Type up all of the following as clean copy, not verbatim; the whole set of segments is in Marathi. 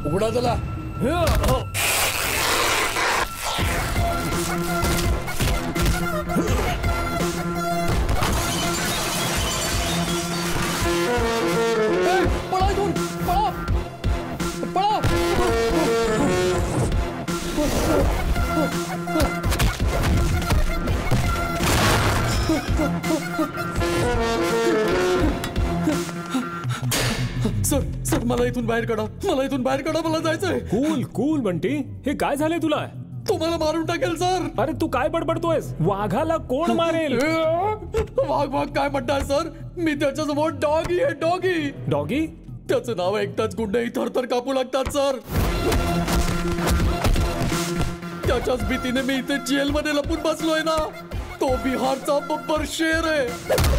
उघडा त्याला. पळा इथून, पळा पळा. सर सर मला इथून बाहेर काढा, मला इथून बाहेर काढा, मला जायचंय. कूल कूल बंटी, हे काय झालंय तुला? तुम्हाला मारून टाकेल सर. अरे तू काय बडबडतोयस? वाघाला कोण मारेल? वाघ वाघ काय म्हणताय सर? मी त्याच्यासमोर डॉगी आहे, डॉगी. डॉगी? त्याचं नाव ऐकताच गुंडही थरथर कापू लागतात सर. त्याच्याच भीतीने मी इथे जेलमध्ये लपून बसलोय ना. तो बिहारचा बब्बर शेर आहे.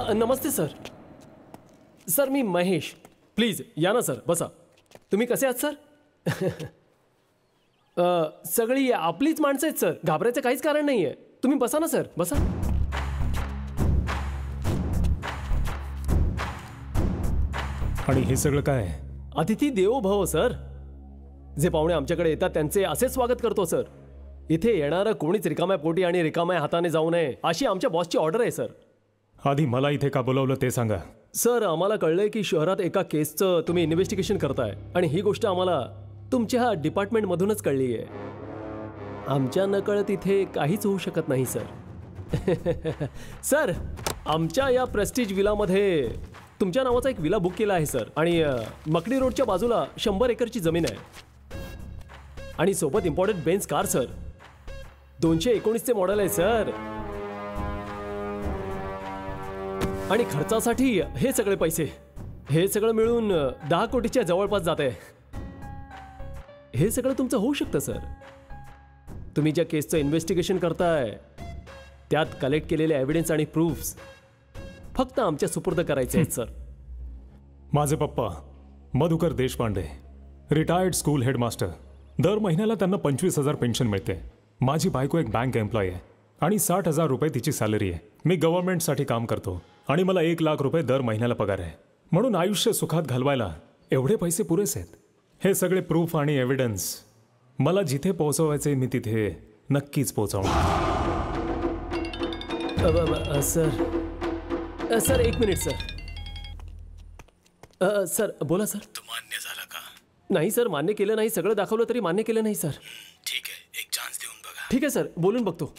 नमस्ते सर. सर मी महेश. प्लीज या ना सर, बसा. तुम्ही कसे आहात सर? सगळी आपलीच माणसं आहेत सर, घाबरायचं काहीच कारण नाही आहे. तुम्ही बसा ना सर, बसा. आणि हे सगळं काय? अतिथी देवो भव सर. जे पाहुणे आमच्याकडे येतात त्यांचे असे स्वागत करतो सर. इथे येणारं कोणीच रिकाम्या पोटी आणि रिकाम्या हाताने जाऊ नये अशी आमच्या बॉसची ऑर्डर आहे सर. आधी मला इथे का बोलावलं ते सांगा. सर आम्हाला कळलंय की शहरात एका केसचं तुम्ही इन्व्हेस्टिगेशन करताय आणि ही गोष्ट आम्हाला तुमच्या डिपार्टमेंटमधूनच कळली आहे. आमच्या नकळत इथे काहीच होऊ शकत नाही सर. सर आमच्या या प्रेस्टिज विलामध्ये तुमच्या नावाचा एक विला बुक केला आहे सर. आणि मकडी रोडच्या बाजूला 100 एकरची जमीन आहे. आणि सोबत इम्पॉर्टंट बेन्झ कार सर. 219चे मॉडेल आहे सर. आणि खर्चासाठी हे सगळे पैसे, हे सगळं मिळून 10 कोटीच्या जवळपास जाते. हे सगळं तुमचं होऊ शकतं सर. तुम्ही ज्या केसचं इन्व्हेस्टिगेशन करताय त्यात कलेक्ट केलेले एव्हिडन्स आणि प्रूफ्स फक्त आमच्या सुपूर्द करायचे आहेत सर. माझे पप्पा Madhukar Deshpande, retired school headmaster. दर महिन्याला त्यांना 25,000 पेन्शन मिळते. माझी बायको एक बँक एम्प्लॉई आहे आणि 60,000 रुपये तिची सॅलरी आहे. मी गव्हर्नमेंटसाठी काम करतो आणि मला 1 लाख रुपये दर महिन्याला पगार आहे. म्हणून आयुष्य सुखात घालवायला एवढे पैसे पुरेसे आहेत. हे सगळे प्रूफ आणि एव्हिडन्स मला जिथे पोहोचवायचे मी तिथे नक्कीच पोहोचवणार. Sir sir 1 minute sir. Sir बोला सर. तू मान्य झाला का? नाही सर, मान्य केलं नाही. सगळं दाखवलं तरी मान्य केलं नाही सर. ठीक आहे, एक चान्स देऊन बघा. ठीक आहे सर, बोलून बघतो.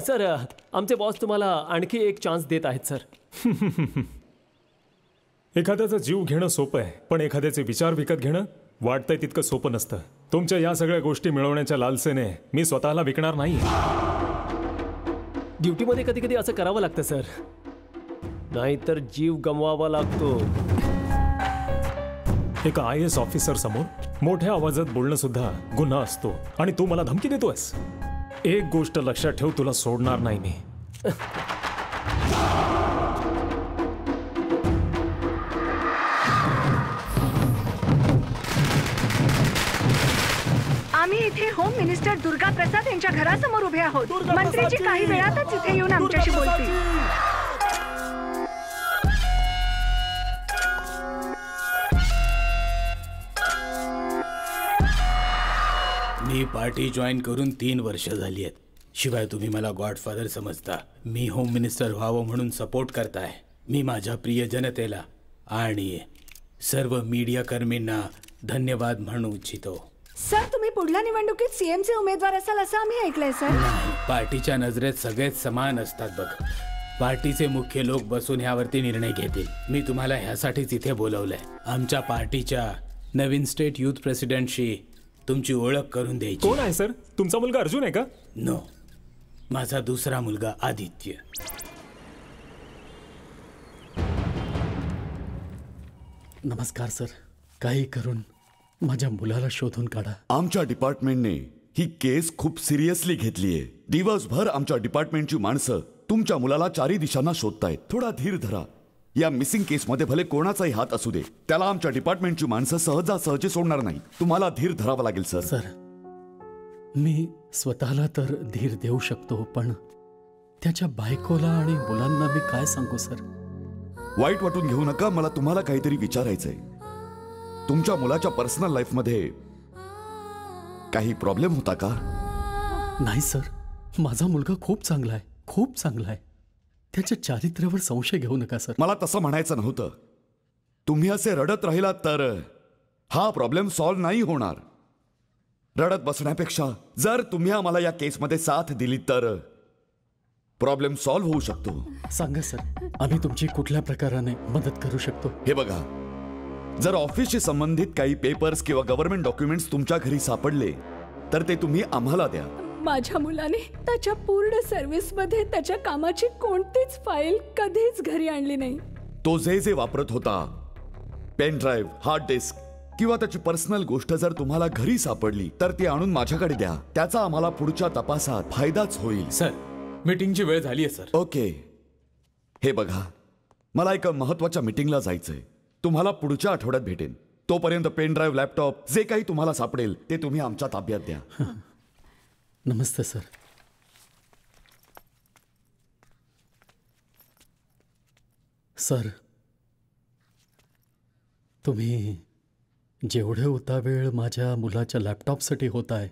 सर आमचे बॉस तुम्हाला आणखी एक चान्स देत आहेत सर. एखाद्याचा जीव घेणं सोपं आहे, पण एखाद्याचे विचार विकत घेणं वाटतंय तितकं सोपं नसतं. तुमच्या या सगळ्या गोष्टी मिळवण्याच्या लालसेने मी स्वतःला विकणार नाही. ड्युटीमध्ये कधी कधी असं करावं लागतं सर, नाहीतर जीव गमवावा लागतो. एका IAS ऑफिसर समोर मोठ्या आवाजात बोलणं सुद्धा गुन्हा असतो आणि तू मला धमकी देतोयस. एक गोष्ट लक्षात ठेव, तुला सोडणार नाही मी. आम्ही इथे होम मिनिस्टर दुर्गा प्रसाद यांच्या घरासमोर उभे आहोत. मंत्रीजी काही वेळातच इथे येऊन आमच्याशी बोलतील. मी पार्टी जॉईन करून 3 वर्ष झाली आहेत. शिवाय तुम्ही मला गॉडफादर समजता. मी होम मिनिस्टर व्हावं म्हणून सपोर्ट करताय. मी माझ्या प्रिय जनतेला आणि सर्व मीडिया कर्मींना धन्यवाद म्हणू इच्छितो. सर तुम्ही पुढल्या निवडणुकीत CMचे उमेदवार असाल असं आम्ही ऐकलंय सर. नाही, पार्टीच्या नजरेत सगळेच समान असतात बघ. पार्टीचे मुख्य लोक बसून ह्यावरती निर्णय घेतील. मी तुम्हाला ह्यासाठीच इथे बोलवलंय. आमच्या पार्टीच्या नवीन स्टेट युथ प्रेसिडेंटशी तुमची ओळख करून द्यायची. कोण आहे सर? तुमचा मुलगा अर्जुन आहे का? नो, माझा दुसरा मुलगा आदित्य. नमस्कार सर. काही करून माझ्या मुलाला शोधून काढा. आमच्या डिपार्टमेंटने ही केस खूप सिरियसली घेतलीये. दिवसभर आमच्या डिपार्टमेंटची माणसं तुमच्या मुलाला चारी दिशांना शोधतायत. थोडा धीर धरा. या मिसिंग केसमध्ये भले कोणाचाही हात असू दे, त्याला आमच्या डिपार्टमेंटची माणसं सहजासहजी सोडणार नाही. तुम्हाला धीर धरावा लागेल सर. सर, मी स्वतःला तर धीर देऊ शकतो, पण त्याच्या बायकोला आणि मुलांना मी काय सांगू सर? वाईट वाटून घेऊ नका. मला तुम्हाला काहीतरी विचारायचंय. तुमच्या मुलाच्या पर्सनल लाईफमध्ये काही प्रॉब्लेम होता का? नाही सर, माझा मुलगा खूप चांगला आहे, खूप चांगला आहे. त्याच्या चारित्र्यावर संशय घेऊ नका सर. मला तसं म्हणायचं नव्हतं. तुम्ही असे रडत राहिलात तर हा प्रॉब्लेम सॉल्व्ह नाही होणार. रडत बसण्यापेक्षा जर तुम्ही आम्हाला या केसमध्ये साथ दिली तर प्रॉब्लेम सॉल्व्ह होऊ शकतो. सांगा सर, आम्ही तुमची कुठल्या प्रकाराने मदत करू शकतो? हे बघा, जर ऑफिसशी संबंधित काही पेपर्स किंवा गव्हर्नमेंट डॉक्युमेंट्स तुमच्या घरी सापडले तर ते तुम्ही आम्हाला द्या. माझ्या मुलाने त्याच्या पूर्ण सर्व्हिसमध्ये त्याच्या कामाची कोणतीच फाईल कधीच घरी आणली नाही. तो जे वापरत होता, पेन ड्राईव्ह, हार्ड डिस्क किंवा त्याची पर्सनल गोष्ट जर तुम्हाला घरी सापडली तर ती आणून माझ्याकडे द्या. त्याचा आम्हाला पुढच्या तपासात फायदाच होईल. सर, मीटिंगची वेळ झाली आहे सर. ओके. हे बघा, मला एका महत्वाच्या मीटिंगला जायचंय. तुम्हाला पुढच्या आठवड्यात भेटेन. तोपर्यंत पेन ड्राईव्ह, लॅपटॉप जे काही तुम्हाला सापडेल ते तुम्ही आमच्या ताब्यात द्या. नमस्ते सर. सर, तुम्ही जेवढे उतावेळ माझ्या मुलाच्या लॅपटॉपसाठी होत आहे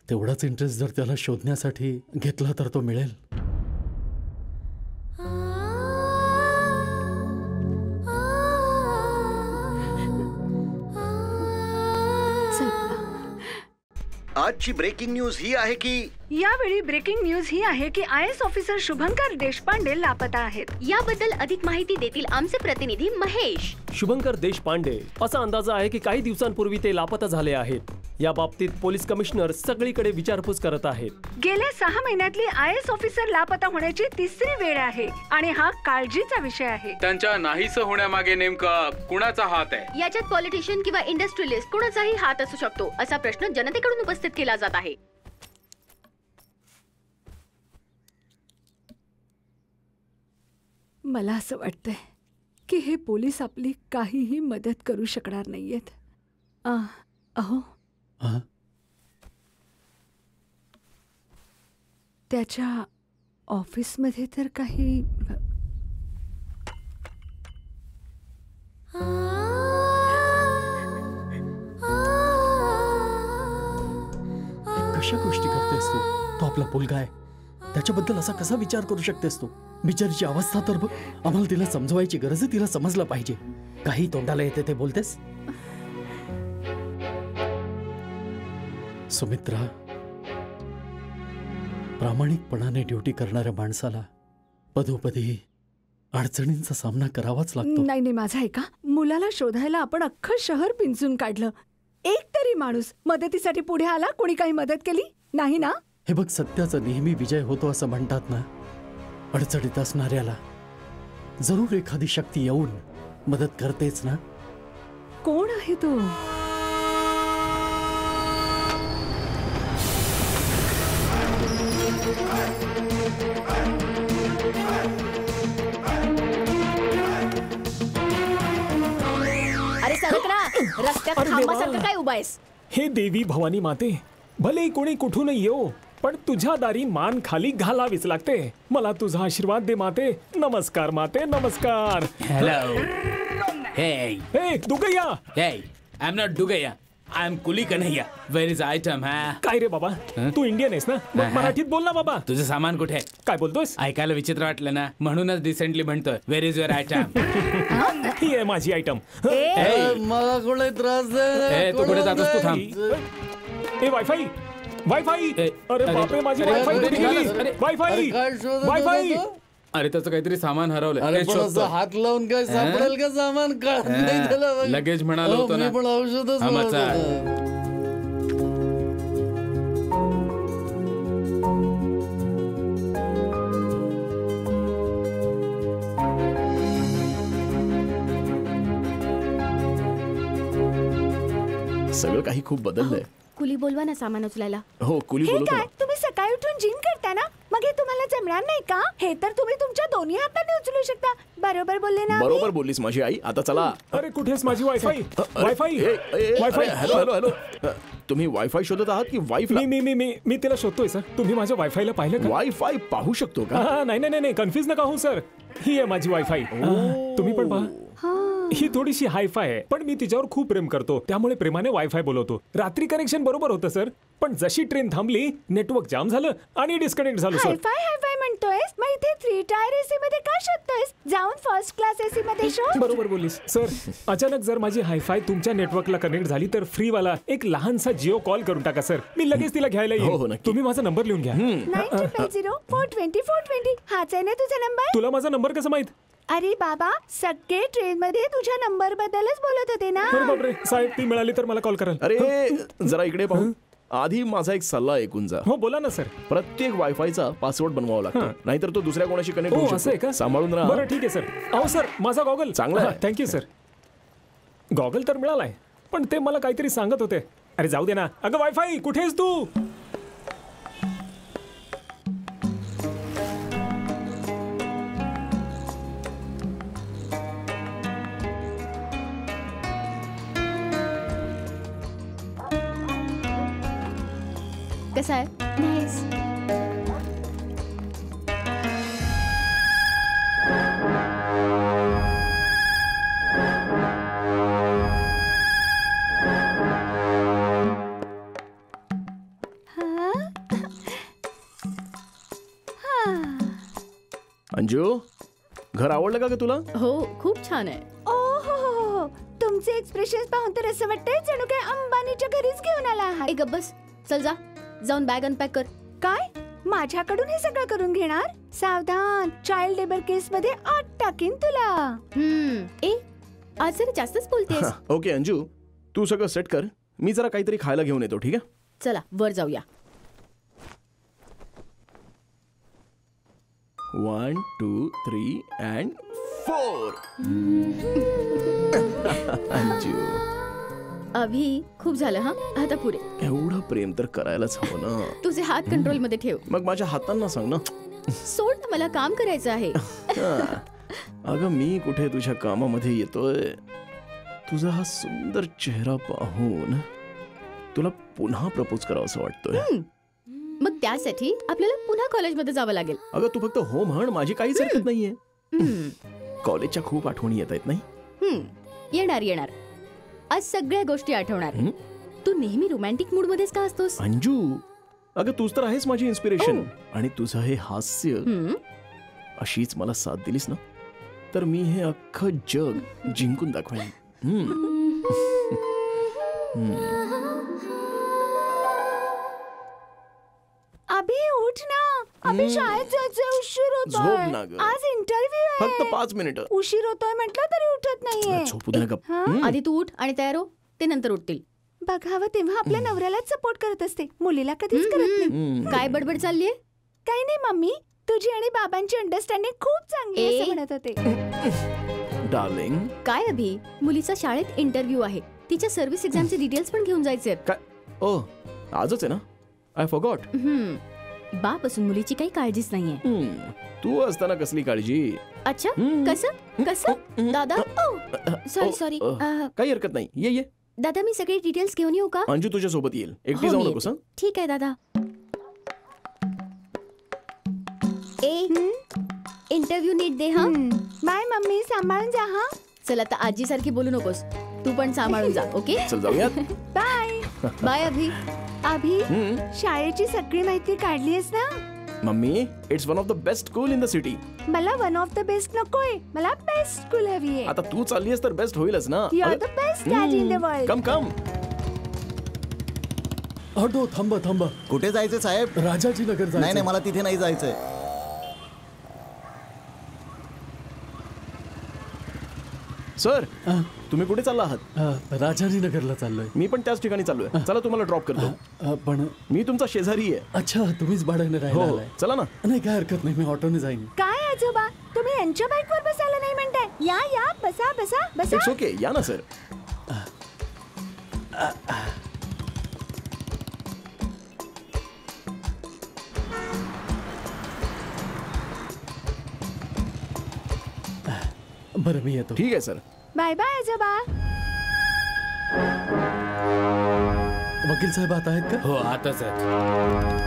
तेवढाच इंटरेस्ट जर त्याला शोधण्यासाठी घेतला तर तो मिळेल. आजची ब्रेकिंग न्यूज ही आहे की यावेळी ब्रेकिंग न्यूज ही आहे की IAS ऑफिसर शुभंकर देशपांडे लापता आहेत. याबद्दल अधिक माहिती देतील आमचे प्रतिनिधी महेश. शुभंकर देशपांडे असा अंदाज आहे की काही दिवसांपूर्वी ते लापता झाले आहेत. या बाबतीत पोलीस कमिशनर सगळीकडे विचारपूस करत आहेत. गेल्या 6 महिन्यातली IAS ऑफिसर लापता होण्याची 3री वेळ आहे आणि हा काळजीचा विषय आहे. त्यांच्या नाहीस होण्यामागे नेमका कुणाचा हात आहे? याच्यात पॉलिटिशियन किंवा इंडस्ट्रियलिस्ट कुणाचाही हात असू शकतो असा प्रश्न जनतेकडून उपस्थित केला जात आहे. मला असं वाटतंय की हे पोलीस आपली काहीही मदत करू शकणार नाहीयेत. अहो, त्याच्या ऑफिसमध्ये तर काही कशा गोष्टी करतेस तू? तो आपला मुलगा आहे, त्याच्याबद्दल असा कसा विचार करू शकतेस तू? बिचारीची अवस्था तर बघ. आम्हाला तिला समजवायची गरज आहे. तिला समजलं पाहिजे. काही तोंडाला येते ते बोलतेस. सुमित्रा, प्रामाणिकपणाने ड्युटी करणाऱ्या माणसाला पदोपदी अडचणींचा सामना करावाच लागतो. नाही नाही, माझा ऐका. मुलाला शोधायला आपण अख्खं शहर पिंजून काढलं. एक तरी माणूस मदतीसाठी पुढे आला? कोणी काही मदत केली नाही ना? हे बघ, सत्याचा नेहमी विजय होतो असं म्हणतात ना. अडचणीत असणाऱ्याला जरूर एखादी शक्ती येऊन मदत करतेच ना. कोण आहे तो? अरे सरक ना, रस्त्यात खांबासारखं काय उभा आहेस? हे देवी भवानी माते, भले कोणी कुठून येऊ पण तुझ्या दारी मान खाली घालावीच लागते. मला तुझा आशीर्वाद दे माते. नमस्कार माते, नमस्कार. हॅलो. हे hey Dugaiya. Hey I am not Dugaiya, I am coolie Kanhaiya. Where is item? काय रे बाबा, तू इंडियन आहेस ना, मग मराठीत बोल ना बाबा. तुझं सामान कुठे? काय बोलतोस? ऐकायला विचित्र वाटलं ना, म्हणूनच रिसेंटली म्हणतोय वेअर इज युअर आयटम. ही आहे माझी आयटम. मला कोणी त्रास तू कुठे जातोस? तू थांब. ए वायफाई, वायफाई. अरे बापरे, माझी वायफाई कुठे गेली? WiFi, WiFi. अरे त्याचं काहीतरी सामान हरवलंय. अरे तेच पण असं शोधतोय. हात लावून काय सापडेल का सामान कळत नाही त्याला बघ. लगेज म्हणालो हो, होतो मी ना. पण औषधच हा, मग म्हणत चाल. होतो. सगळं काही खूप बदललंय. कुली बोलवा ना सामान उचलायला. हो कुली हे बोलतो काय ना. तुम्ही सकाळी उठून जिम करता ना, मग हे तुम्हाला जमणार नाही का? हे तर तुम्ही तुमच्या दोन्ही हाताने उचलू शकता. बरोबर बोलले ना मी? बरोबर बोललीस माझी आई. आता चला. अरे कुठेच माझी wifi wifi wifi. Hello hello hello. तुम्ही वायफाय शोधत आहात की वायफाय? मी तिला शोधतोय सर. तुम्ही माझ्या वायफायला पाहिलं का? वायफाय पाहू शकतो का? नाही कन्फ्युज नका हो सर. ही आहे माझी वायफाय. तुम्ही पण पहा. ही थोडीशी हायफाय आहे, पण मी तिच्यावर खूप प्रेम करतो, त्यामुळे प्रेमाने वायफाय बोलवतो. रात्री कनेक्शन बरोबर होतं सर, पण जशी ट्रेन थांबली नेटवर्क जाम झालं आणि डिस्कनेक्ट झालं सर. हायफाय हायफाय म्हणतोयस, मग इथे 3 टायर एसी मध्ये का शोधतोयस? जाऊन फर्स्ट क्लास एसी मध्ये शोध. बरोबर बोलीस सर. अचानक जर माझी हायफाय तुमच्या नेटवर्कला कनेक्ट झाली तर फ्री वाला एक लहानसा जिओ कॉल करून टाका सर. मी लगेच तिला घ्यायला हो, येईन. नक्की. तुम्ही माझा नंबर लिहून घ्या. 900420 हाच आहे ना तुझा नंबर? तुला माझा नंबर कसं माहित? अरे बाबा, सगळे ट्रेन मध्ये तुझ्या नंबर बद्दलच बोलत होते ना. अरे बापरे साहेब, ती मिळाली तर मला कॉल कराल. अरे जरा इकडे पाहू. आधी माझा एक सल्ला ऐकून जा. हो बोला ना सर. प्रत्येक वायफायचा पासवर्ड बनवावा लागतो, नाहीतर तो दुसऱ्या कोणाशी कनेक्ट हो होऊ असं आहे शकतो. का? सांभाळून राहा. बरं ठीक आहे सर. अहो सर, माझा गॉगल चांगला आहे. Thank you sir. गॉगल तर मिळालाय, पण ते मला काहीतरी सांगत होते. अरे जाऊ दे ना. अगं वायफाय कुठेस तू? कसा आहे? नाईस. अंजू, घर आवडलं का ग तुला? हो खूप छान आहे. हो, तुमचे एक्सप्रेशन पाहून तर असं वाटतंय जणू काय अंबानीच्या घरीच घेऊन आला आहात. गप्प बस. चल जा, जाऊन बॅग अनपॅक कर. काय? माझ्याकडून हे सगळं करून घेणार? सावधान, चाइल्ड लेबर केस मध्ये आत टाकीन तुला. ए आज जरा जास्तच बोलतेस. ओके अंजू, तू सगळं सेट कर. मी जरा काहीतरी खायला घेऊन येतो, ठीक आहे? चला वर जाऊया. 1 2 3 and 4. अंजू, अभि खूप झालं हा. आता पुरे. एवढं प्रेम तर करायलाच हवं ना. तुझे हात कंट्रोल मध्ये ठेव. मग माझ्या हातांना सांग ना. सोड ना, मला काम करायचं आहे. अगं मी कुठे तुझ्या कामामध्ये येतोय. तुझा हा सुंदर चेहरा पाहून तुला पुन्हा प्रपोज करावं असं वाटतोय. मग त्यासाठी आपल्याला पुन्हा कॉलेजमध्ये जावं लागेल. अगं तू फक्त हो म्हण, माझी काहीच हरकत नाहीये. कॉलेजच्या खूप आठवणी येत आहेत नाही? येणार. आज सगळ्या गोष्टी आठवणार. तू नेहमी रोमॅन्टिक मूड मध्येच का असतोस? अंजू, अगं तूच तर आहेस माझी इन्स्पिरेशन. आणि तुझं हे हास्य, अशीच मला साथ दिलीस ना तर मी हे अख्खं जग जिंकून दाखवेन. अभि उठ ना. अभि शाळेत जायचं, उशीर झोप होतोय. ना गं. आज इंटरव्ह्यू आहे. फक्त 5 मिनिटं. उशीर होतोय म्हटलं तरी उठत नाहीये. झोपू दे ना गप्प. आधी तू उठ आणि तयार हो, ते नंतर उठतील. बघावं तेव्हा आपल्या नवऱ्यालाच सपोर्ट करत असते, मुलीला कधीच करत नाही. काय बडबड चाललीये? काही नाही मम्मी, तुझी आणि बाबांची अंडरस्टँडिंग खूप चांगली आहे असं म्हणत होते. डार्लिंग, काय अभि, मुलीचा शाळेत इंटरव्ह्यू आहे. तिच्या सर्व्हिस एक्झामचे डिटेल्स पण घेऊन जायचे. काय? ओ आजच आहे ना? I forgot. बाप असून मुलीची काही काळजीच नाहीये. तू असताना कसली काळजी? अच्छा, कसं दादा? सॉरी. काही हरकत नाही, ये. दादा मी सगळे डिटेल्स घेऊन येऊ का? अंजू तुझ्या सोबत येईल, एकटी जाऊ नकोस. ठीक आहे दादा. इंटरव्ह्यू नीट दे. हा बाय मम्मी, सांभाळून जा. हा चल, आता आजी सारखी बोलू नकोस. तू पण सांभाळून जा. ओके, चल जाऊया. बाय. बाय अभि. अभि, शाळेची सगळी माहिती काढलीस ना? Mummy, it's one of the best school in the city. मला वन ऑफ द बेस्ट नकोय, मला बेस्ट स्कूल हवी आहे. आता तू चालली आहेस तर बेस्ट होईलच ना. You are the best dad in the world. Come. Auto थांबा. कुठे जायचं साहेब? राजाजी नगर जायचं. नाही, मला तिथे नाही जायचंय. सर तुम्ही कुठे चालला आहात? राजाजीनगरला चाललोय. मी पण त्याच ठिकाणी चाललोय. चला तुम्हाला ड्रॉप करतो. पण मी तुमचा शेजारी आहे. अच्छा, तुम्हीच भाड्याने राहायला हो आलाय. चला ना. नाही, काय हरकत नाही, मी ऑटोने जाईन. काय आजोबा, तुम्ही यांच्या बाईकवर बसायला नाही म्हणताय? या या, बसा बसा बसा. इट्स ओके, या ना सर. बरं, मी येतो. ठीक आहे सर. बाय बाय आजोबा. वकील साहेब आता आहेत का? हो, आताच आहेत.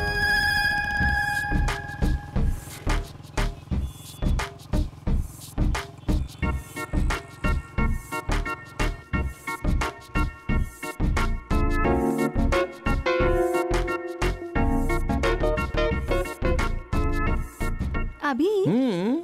अभि,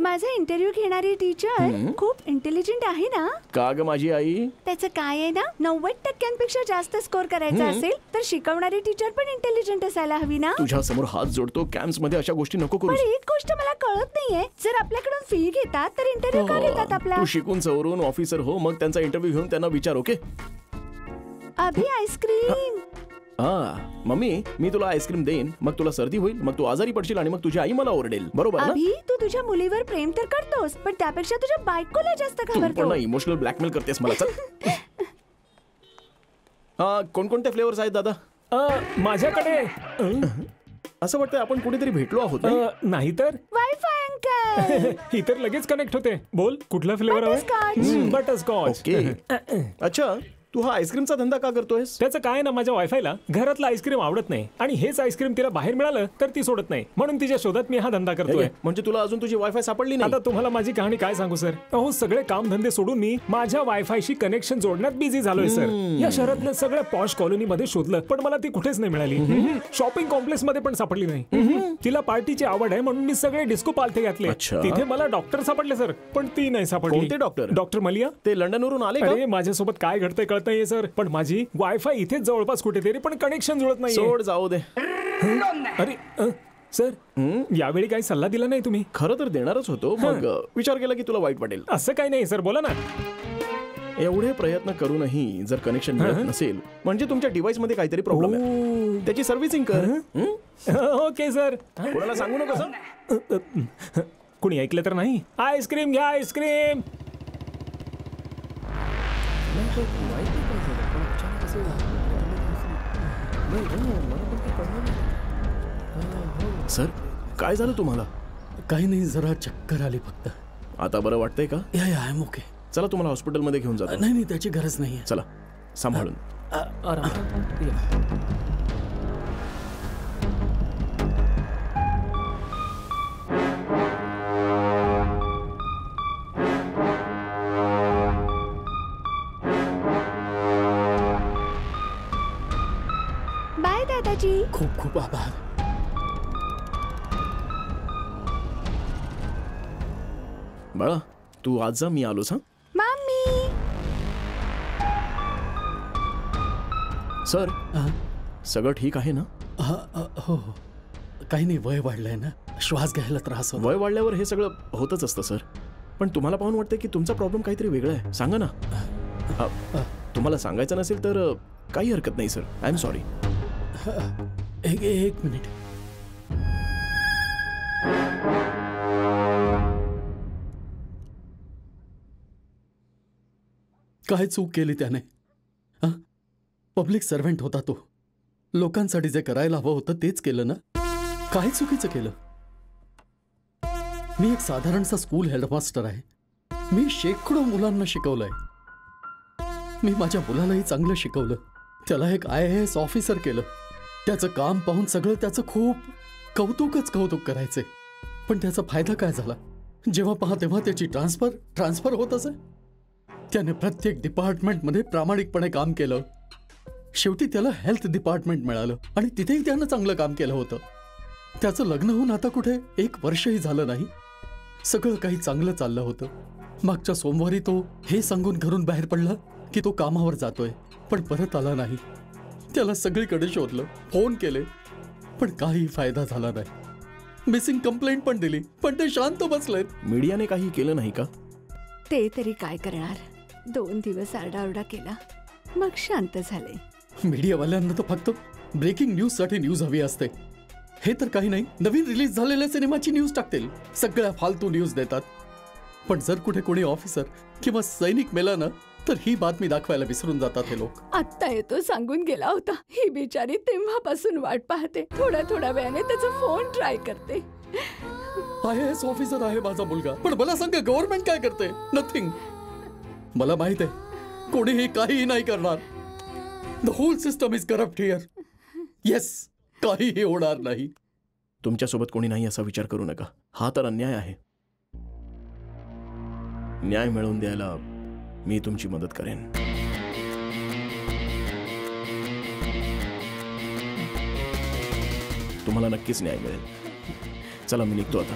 माझा इंटरव्ह्यू घेणारी टीचर खूप इंटेलिजंट आहे ना? का ग माझी आई? त्याचं काय आहे ना, 90% जास्त स्कोर करायचा असेल तर शिकवणारी टीचर पण इंटेलिजंट असायला हवी ना? तुझ्या समोर हात जोडतो, कॅम्प्स मध्ये अशा गोष्टी नको करू. पण एक गोष्ट मला कळत नाहीये, जर आपल्याकडून फी घेतात तर इंटरव्ह्यू का घेतात आपला? तू शिकून सवरून ऑफिसर हो, मग त्यांचा इंटरव्ह्यू घेऊन त्यांना विचार. ओके? अभि, आईस्क्रीम. मम्मी, मी तुला आईस्क्रीम देईन, मग तुला सर्दी होईल, मग तू आजारी पडशील आणि मग तुझी आई मला ओरडेल. बरोबर ना? अभि, तू तुझ्या मुलीवर प्रेम तर करतोस, पण त्यापेक्षा तुझ्या बायकोला जास्त तू पण घाबरतो. ना इमोशनल ब्लॅकमेल करतेस मला. चल. कोणकोणते फ्लेवर्स आहेत दादा? माझ्याकडे असं वाटतं आपण कुठेतरी भेटलो आहोत. नाही तर वायफाय अंकल. ही तर लगेच कनेक्ट होते. बोल, कुठला फ्लेवर हवा? बटरस्कॉच. ओके. अच्छा, तू हा आईस्क्रीमचा धंदा का करतोयस? त्याचं काय ना, माझ्या वायफायला घरातलं आईस्क्रीम आवडत नाही आणि हेच आईस्क्रीम तिला बाहेर मिळालं तर ती सोडत नाही, म्हणून तिच्या शोधात मी हा धंदा करतोय. म्हणजे तुला अजून तुझी वायफाय सापडली नाही? आता तुम्हाला माझी कहाणी काय सांगू सर. अहो, सगळे काम धंदे सोडून मी माझ्या वायफायशी कनेक्शन जोडण्यात बिझी झालोय सर. या शहरातलं सगळ्या पॉश कॉलनी मध्ये शोधलं, पण मला ती कुठेच नाही मिळाली. शॉपिंग कॉम्प्लेक्स मध्ये पण सापडली नाही. तिला पार्टीची आवड आहे म्हणून मी सगळे डिस्को पालथे घातले. तिथे मला डॉक्टर सापडले सर, पण ती नाही सापडली. कोणते डॉक्टर? डॉक्टर मलिया. ते लंडनवरून आले का? अरे, माझ्यासोबत काय घडतंय कळत नाहीये सर, पण माझी वायफाय इथेच जवळपास कुठेतरी, पण कनेक्शन जुळत नाही. सोड, जाऊ दे. अरे सर, यावेळी काही सल्ला दिला नाही तुम्ही? खरं तर देणारच होतो, मग विचार केला की तुला वाईट वाटेल. असं काही नाही सर, बोला ना. एवढे प्रयत्न करूनही जर कनेक्शन मिळत नसेल म्हणजे तुमच्या डिव्हाइस मध्ये काहीतरी प्रॉब्लेम आहे. त्याची सर्व्हिसिंग कर. Okay sir. कोणाला सांगू नको. कोणी ऐकलं तर नाही. आईस्क्रीम घ्या, आईस्क्रीम. सर, काय झालं तुम्हाला? काही नाही, जरा चक्कर आली फक्त. आता बरं वाटतंय का? या आय एम ओके. चला तुम्हाला हॉस्पिटलमध्ये घेऊन जातो. नाही, त्याची गरज नाही. चला, सांभाळून. बाय दादाजी. खूप खूप आभार. बाळा, तू आज जा, मी आलोच. हा मम्मी. सर, सगळं ठीक आहे ना? हो, काही नाही, वय वाढलंय ना, श्वास घ्यायला त्रास होतो. वय वाढल्यावर हे सगळं होतच असतं सर. पण तुम्हाला पाहून वाटतं की तुमचा प्रॉब्लेम काहीतरी वेगळा आहे. सांगा ना. तुम्हाला सांगायचं नसेल तर काही हरकत नाही सर. I am sorry. एक मिनिट. काय चूक केली त्याने? पब्लिक सर्व्हंट होता तो. लोकांसाठी जे करायला हवं होतं तेच केलं ना. काय चुकीचं केलं? मी एक साधारणसा स्कूल हेडमास्टर आहे. मी शेकडो मुलांना शिकवलंय. मी माझ्या मुलालाही चांगलं शिकवलं. त्याला एक IAS ऑफिसर केलं. त्याचं काम पाहून सगळं त्याचं खूप कौतुक करायचे. पण त्याचा फायदा काय झाला? जेव्हा पहा तेव्हा त्याची ट्रान्सफर होत असे. त्याने प्रत्येक डिपार्टमेंटमध्ये प्रामाणिकपणे काम केलं. शेवटी त्याला हेल्थ डिपार्टमेंट मिळालं आणि तिथेही त्यानं चांगलं काम केलं होतं. त्याचं लग्न होऊन आता कुठे 1 वर्षही झालं नाही. सगळं काही चांगलं चाललं होतं. मागच्या सोमवारी तो हे सांगून घरून बाहेर पडला की तो कामावर जातोय, पण परत आला नाही. त्याला सगळीकडे शोधलं, फोन केले, पण काही फायदा झाला नाही. मिसिंग कंप्लेंट पण दिली, पण ते शांत बसलेत. मीडियाने काही केलं नाही का? ते तरी काय करणार? 2 दिवस आरडाओरडा केला, मग शांत झाले. मीडियावाल्यांना तर फक्त ब्रेकिंग न्यूज साठी न्यूज हवी असते. हे तर काही नाही, नवीन रिलीज झालेल्या सिनेमाची न्यूज टाकतील. सगळ्या फालतू न्यूज देतात. पण जर कुठे कोणी ऑफिसर किंवा सैनिक मेला ना, तर ही बातमी दाखवायला विसरून जातात हे लोक. आत्ता येतो सांगून गेला होता. ही बिचारी तेव्हापासून वाट पाहते. थोड्या वेळाने त्याचा फोन ट्राय करते. IAS ऑफिसर आहे माझा मुलगा, पण मला सांगा गव्हर्नमेंट काय करते? नथिंग. मला माहित आहे कोणीही काहीही नाही करणार. The whole system is corrupt here. Yes, काहीही होणार नाही. तुमच्यासोबत कोणी नाही असा विचार करू नका. हा तर अन्याय आहे. न्याय मिळवून द्यायला मी तुमची मदत करेन. तुम्हाला नक्कीच न्याय मिळेल. चला मी निघतो आता.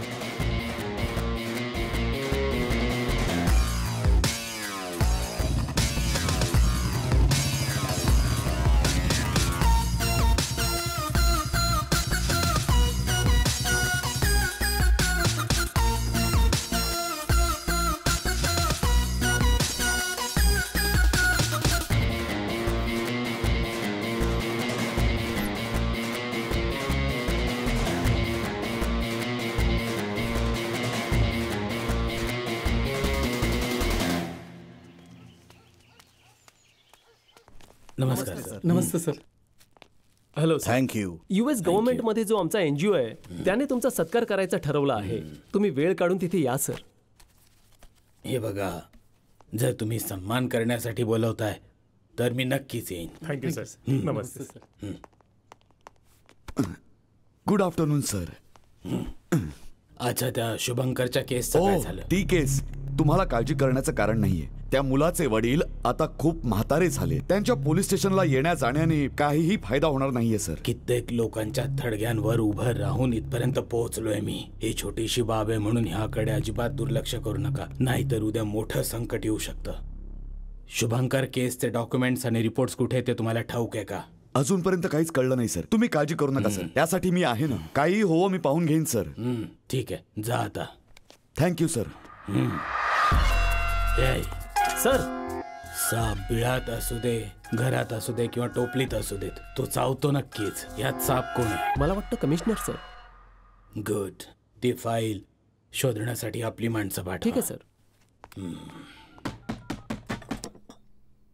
नमस्कार सर. नमस्ते sir. Hello. Thank you. US government मध्ये जो आमचा NGO आहे त्याने तुमचा सत्कार करायचा ठरवला आहे. तुम्ही वेळ काढून तिथे या सर. हे बघा, जर तुम्ही सन्मान करण्यासाठी बोलवताय तर मी नक्कीच येईन. Thank you sir. नमस्ते सर. Good afternoon sir. अच्छा, त्या शुभंकरच्या केसचं काय झालं? ती केस तुम्हाला काळजी करण्याचं कारण नाहीये. त्या मुलाचे वडील आता खूप म्हातारे झाले. त्यांच्या पोलीस स्टेशनला येण्या जाण्याने काहीही फायदा होणार नाहीये सर. कित्येक लोकांच्या थडग्यांवर उभं राहून इथपर्यंत पोहोचलोय मी. ही छोटीशी बाब आहे म्हणून ह्याकडे अजिबात दुर्लक्ष करू नका, नाहीतर उद्या मोठं संकट येऊ शकतं. शुभंकर केसचे डॉक्युमेंट्स आणि रिपोर्ट्स कुठे ते तुम्हाला ठाऊक आहे का? अजूनपर्यंत काहीच कळलं नाही सर. तुम्ही काळजी करू नका सर. त्यासाठी मी आहे ना. काही हो मी पाहून घेईन सर. ठीक आहे, जा आता. Thank you sir. सर, साप बिळात असू दे, घरात असू दे किंवा टोपलीत असू देत, तो चावतो नक्कीच. यात साप कोण आहे? मला वाटतं कमिशनर सर. गुड. ती फाईल शोधण्यासाठी आपली माणसं पाठवा. ठीक आहे सर.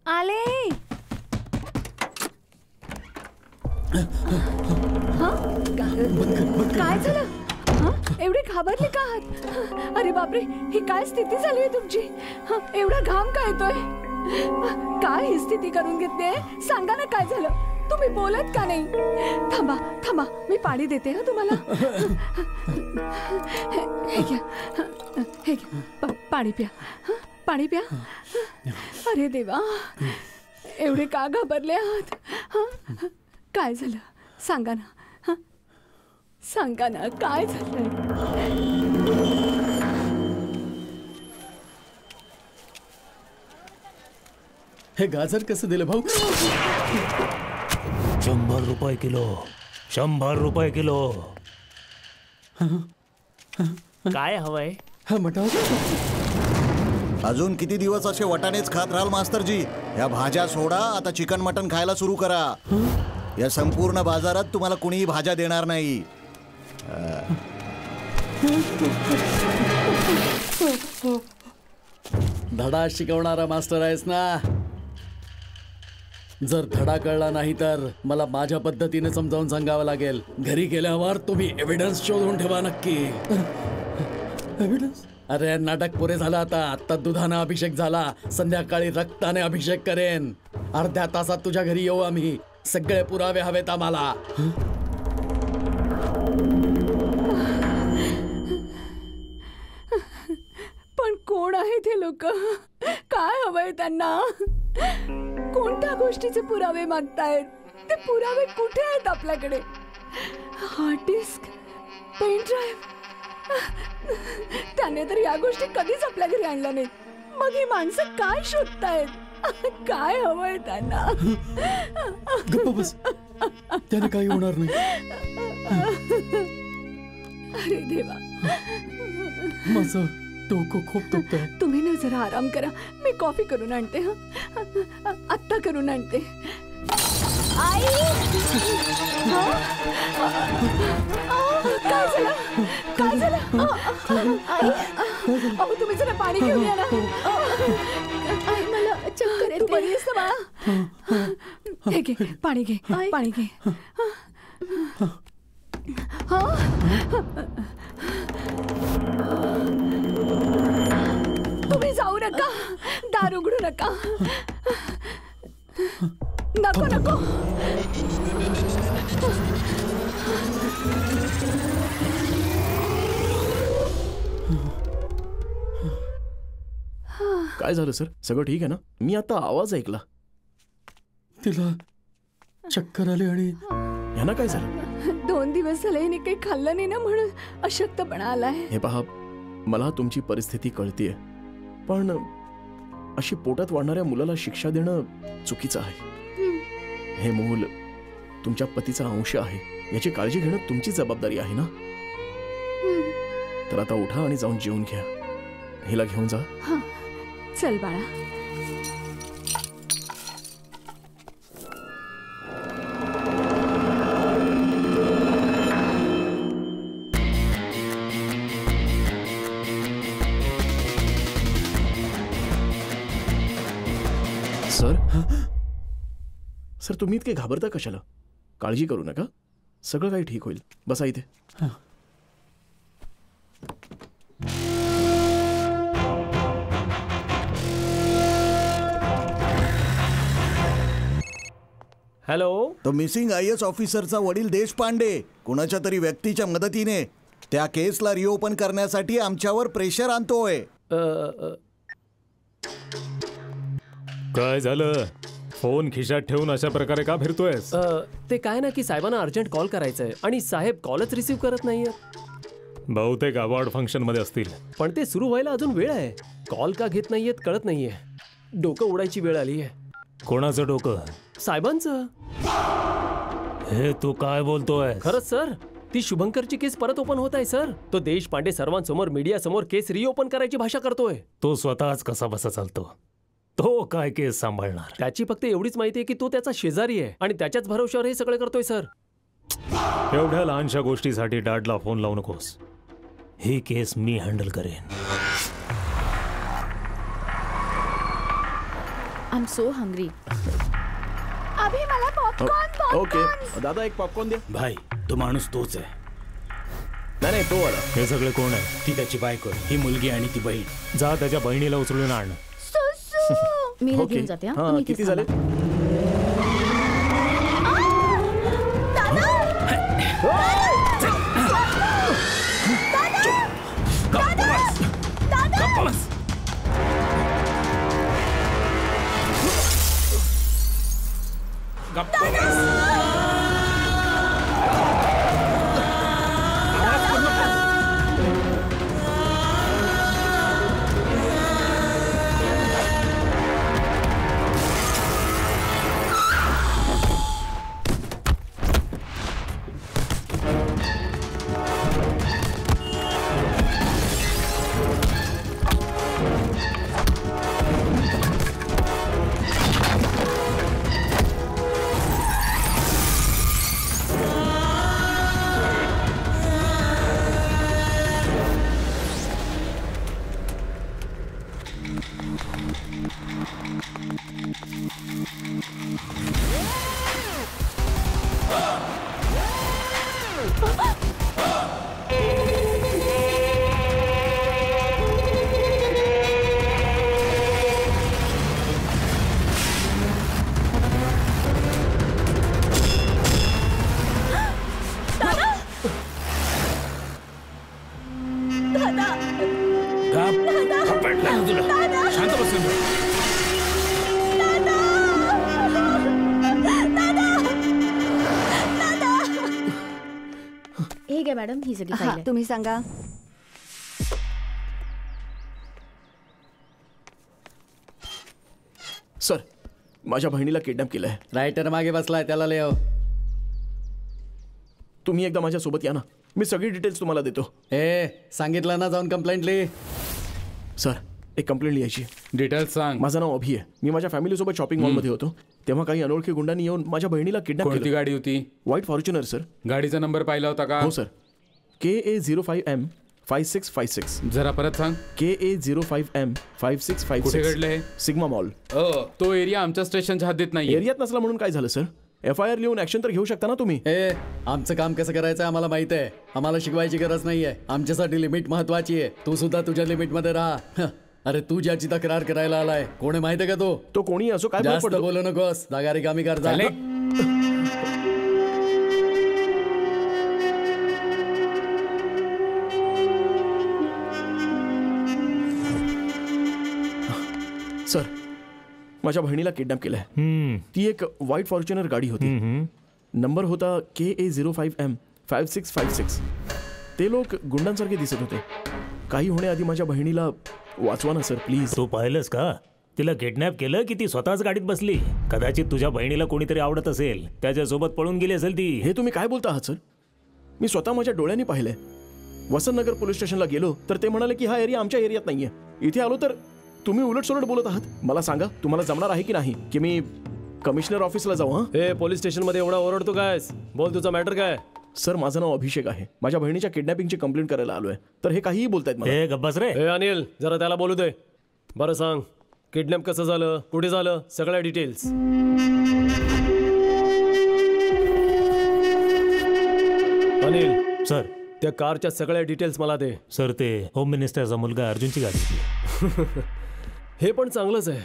आले. काय झालं? एवढे घाबरले का आहात? अरे बापरे, ही काय स्थिती झाली आहे तुमची? एवढा घाम का येतोय? काय ही स्थिती करून घेतली? सांगा ना काय झालं? तुम्ही बोलत का नाही? थांबा थांबा, मी पाणी देते हा तुम्हाला. हे घ्या, पाणी प्या. पाणी प्या. अरे देवा, एवढे का घाबरले आहात? काय झालं सांगा ना. सांगा ना काय झालं? हे गाजर कसं दिलं भाऊ? 100 रुपये किलो. 100 रुपये किलो. काय हवंय? हा मटार. अजून किती दिवस असे वटाणेच खात राहाल मास्तरजी? या भाज्या सोडा, आता चिकन मटन खायला सुरू करा. या संपूर्ण बाजारात तुम्हाला कुणीही भाज्या देणार नाही. धडा शिकवणारा मास्टर आहेस ना. जर धडा कळला नाही तर मला माझ्या पद्धतीने समजावून सांगावं लागेल. घरी गेल्यावर तुम्ही एव्हिडन्स शोधून ठेवा नक्की. एव्हिडन्स? अरे नाटक पुरे झालं आता. आत्ता दुधाने अभिषेक झाला, संध्याकाळी रक्ताने अभिषेक करेन. अर्ध्या तासात तुझ्या घरी येऊ आम्ही. सगळे पुरावे हवेत आम्हाला. पण कोण आहे ते लोक? काय हवंय त्यांना? कोणत्या गोष्टीचे पुरावे मागतायत? ते पुरावे कुठे आहेत आपल्याकडे? Hard disk, pen drive. त्याने तर या गोष्टी कधीच आपल्या घरी आणल्या नाहीत. मग ही माणसं काय शोधतायत? काय हवंय त्यांना? गप्प बस, त्याने काही होणार नाही. अरे देवा, डोकं खूप दुखतंय. तुम्ही ना जरा आराम करा. मी कॉफी करून आणते. आत्ता करून आणते. आई काय झालं? काय झालं? आई अहो तुम्ही जरा पाणी घेऊन या ना. आई मला चक्कर येते. बरी आहेस ना बाळा? हे घे पाणी घे. पाणी घे. तुम्ही जाऊ नका. दार उघडू नका. नको नको. काय झालं सर? सगळं ठीक आहे ना? मी आता आवाज ऐकला. तिला चक्कर आली आणि ह्यांना काय झालं? 2 दिवस झाले हिने काही खाल्लं नाही ना म्हणून अशक्तपणा आलाय. हे पहा, मला तुमची परिस्थिती कळतीये, पण अशी पोटात वाढणाऱ्या मुलाला शिक्षा देणं चुकीचं आहे. हे मूल तुमच्या पतीचा अंश आहे, याची काळजी घेणं तुमची जबाबदारी आहे ना. तर आता उठा आणि जाऊन जेवून घ्या. हिला घेऊन जा. चल बाळा. सर तुम्ही इतके घाबरता कशाला? काळजी करू नका, सगळं काही ठीक होईल. बसा इथे. हॅलो. तो मिसिंग IAS ऑफिसरचा वडील देशपांडे कुणाच्या तरी व्यक्तीच्या मदतीने त्या केसला रिओपन करण्यासाठी आमच्यावर प्रेशर आणतोय. काय झालं? फोन खिशात ठेवून अशा प्रकारे का फिरतोयस? ते काय ना की साहेबांना अर्जंट कॉल करायचा आहे आणि साहेब कॉलच रिसीव्ह करत नाहीये. बहुतेक अवॉर्ड फंक्शन मध्ये असतील. पण ते सुरू व्हायला अजून वेळ आहे. कॉल का घेत नाहीयेत कळत नाहीये. डोकं उडायची वेळ आली आहे. कोणाचं डोकं? साहेबांचं. हे तू काय बोलतोय? खरंच सर, ती शुभंकरची केस परत ओपन होत आहे सर. तो देशपांडे सर्वांसमोर मीडिया समोर केस रिओपन करायची भाषा करतोय. तो स्वतःच कसा बसा चालतो? तो काय केस सांभाळणार? त्याची फक्त एवढीच माहिती आहे की तो त्याचा शेजारी आहे आणि त्याच्याच भरोश्यावर हे सगळे करतोय सर. एवढ्या लहानशा गोष्टीसाठी डॅडला फोन लावू नकोस. ही केस मी हँडल करेन. I am so hungry. Abhi मला पॉपकॉर्न. ओके दादा, एक पॉपकॉर्न द्या. भाई तो माणूस तोच आहे. नाही तो वाला. हे सगळे कोण आहे? ती त्याची बायको, ही मुलगी आणि ती बहीण. जा त्याच्या बहिणीला उचलून आण. मी घेऊन जाते. किती झाले? मॅडम ही सगळी फाईल आहे. तुम्ही सांगा. सर, माझ्या बहिणीला किडनॅप केलंय. रायटर मागे बसलाय, त्याला लिहा. तुम्ही एकदा माझ्या सोबत या ना, मी सगळी डिटेल्स तुम्हाला देतो. सांगितलं ना, जाऊन कंप्लेंट लिह. सर एक कंप्लेंट लिहायची. डिटेल्स सांग. माझं नाव अभि आहे. मी माझ्या फॅमिलीसोबत शॉपिंग मॉलमध्ये होतो तेव्हा काही अनोळखी गुंडांनी येऊन माझ्या बहिणीला किडनॅप कोणती केलं. गाडी होती? White Fortuner sir. गाडीचा नंबर पाहिला होता का? हो सर. KA05M 5656. जरा परत सांग. KA05M 5656. कुठे घडलं हे? Sigma mall. तो एरिया आमच्या स्टेशनच्या हद्दीत नाही. एरियात नसला म्हणून काय झालं सर? FIR लिहून ऍक्शन तर घेऊ शकता ना तुम्ही. आमचं काम कसं करायचं आम्हाला माहित आहे. आम्हाला शिकवायची गरज नाहीये. आमच्यासाठी लिमिट महत्वाची आहे. तू सुद्धा तुझ्या लिमिट मध्ये राहा. अरे तू ज्याची तक्रार करायला आलाय कोण माहितीये का? तो कोणी असो काय जास्त बोलू नकोस. जागा रिकामी कर जा. सर माझ्या बहिणीला किडनॅप केलंय. ती एक व्हाईट फॉर्च्युनर गाडी होती. नंबर होता KA05M 5656. ते लोक गुंडांसारखे दिसत होते. काही होण्याआधी माझ्या बहिणीला वाचवा ना सर प्लीज. तू पाहिलंस का तिला किडनॅप केलं की ती स्वतःच गाडीत बसली? कदाचित तुझ्या बहिणीला कोणीतरी आवडत असेल त्याच्यासोबत पळून गेली असेल ती. हे तुम्ही काय बोलता आहात सर? मी स्वतः माझ्या डोळ्यांनी पाहिलंय. वसंतनगर पोलीस स्टेशनला गेलो तर ते म्हणाले की हा एरिया आमच्या एरियात नाहीये. इथे आलो तर तुम्ही उलटसुलट बोलत आहात. मला सांगा तुम्हाला जमणार आहे की नाही की मी कमिशनर ऑफिसला जाऊ? हे पोलीस स्टेशन मध्ये एवढा ओरडतो काय? बोल तुझा मॅटर काय? सर माझं नाव अभिषेक आहे. माझ्या बहिणीच्या किडनॅपिंगची कंप्लेंट करायला आलोय. तर हे काहीही बोलतायत मला. गब्बस रे. हे अनिल जरा त्याला बोलू दे. बरं सांग किडनॅप कसं झालं, कुठे झालं, सगळ्या डिटेल्स. अनिल सर त्या कारच्या सगळ्या डिटेल्स मला दे. सर ते होम मिनिस्टरचा मुलगा अर्जुनची गाडी. हे पण चांगलंच आहे.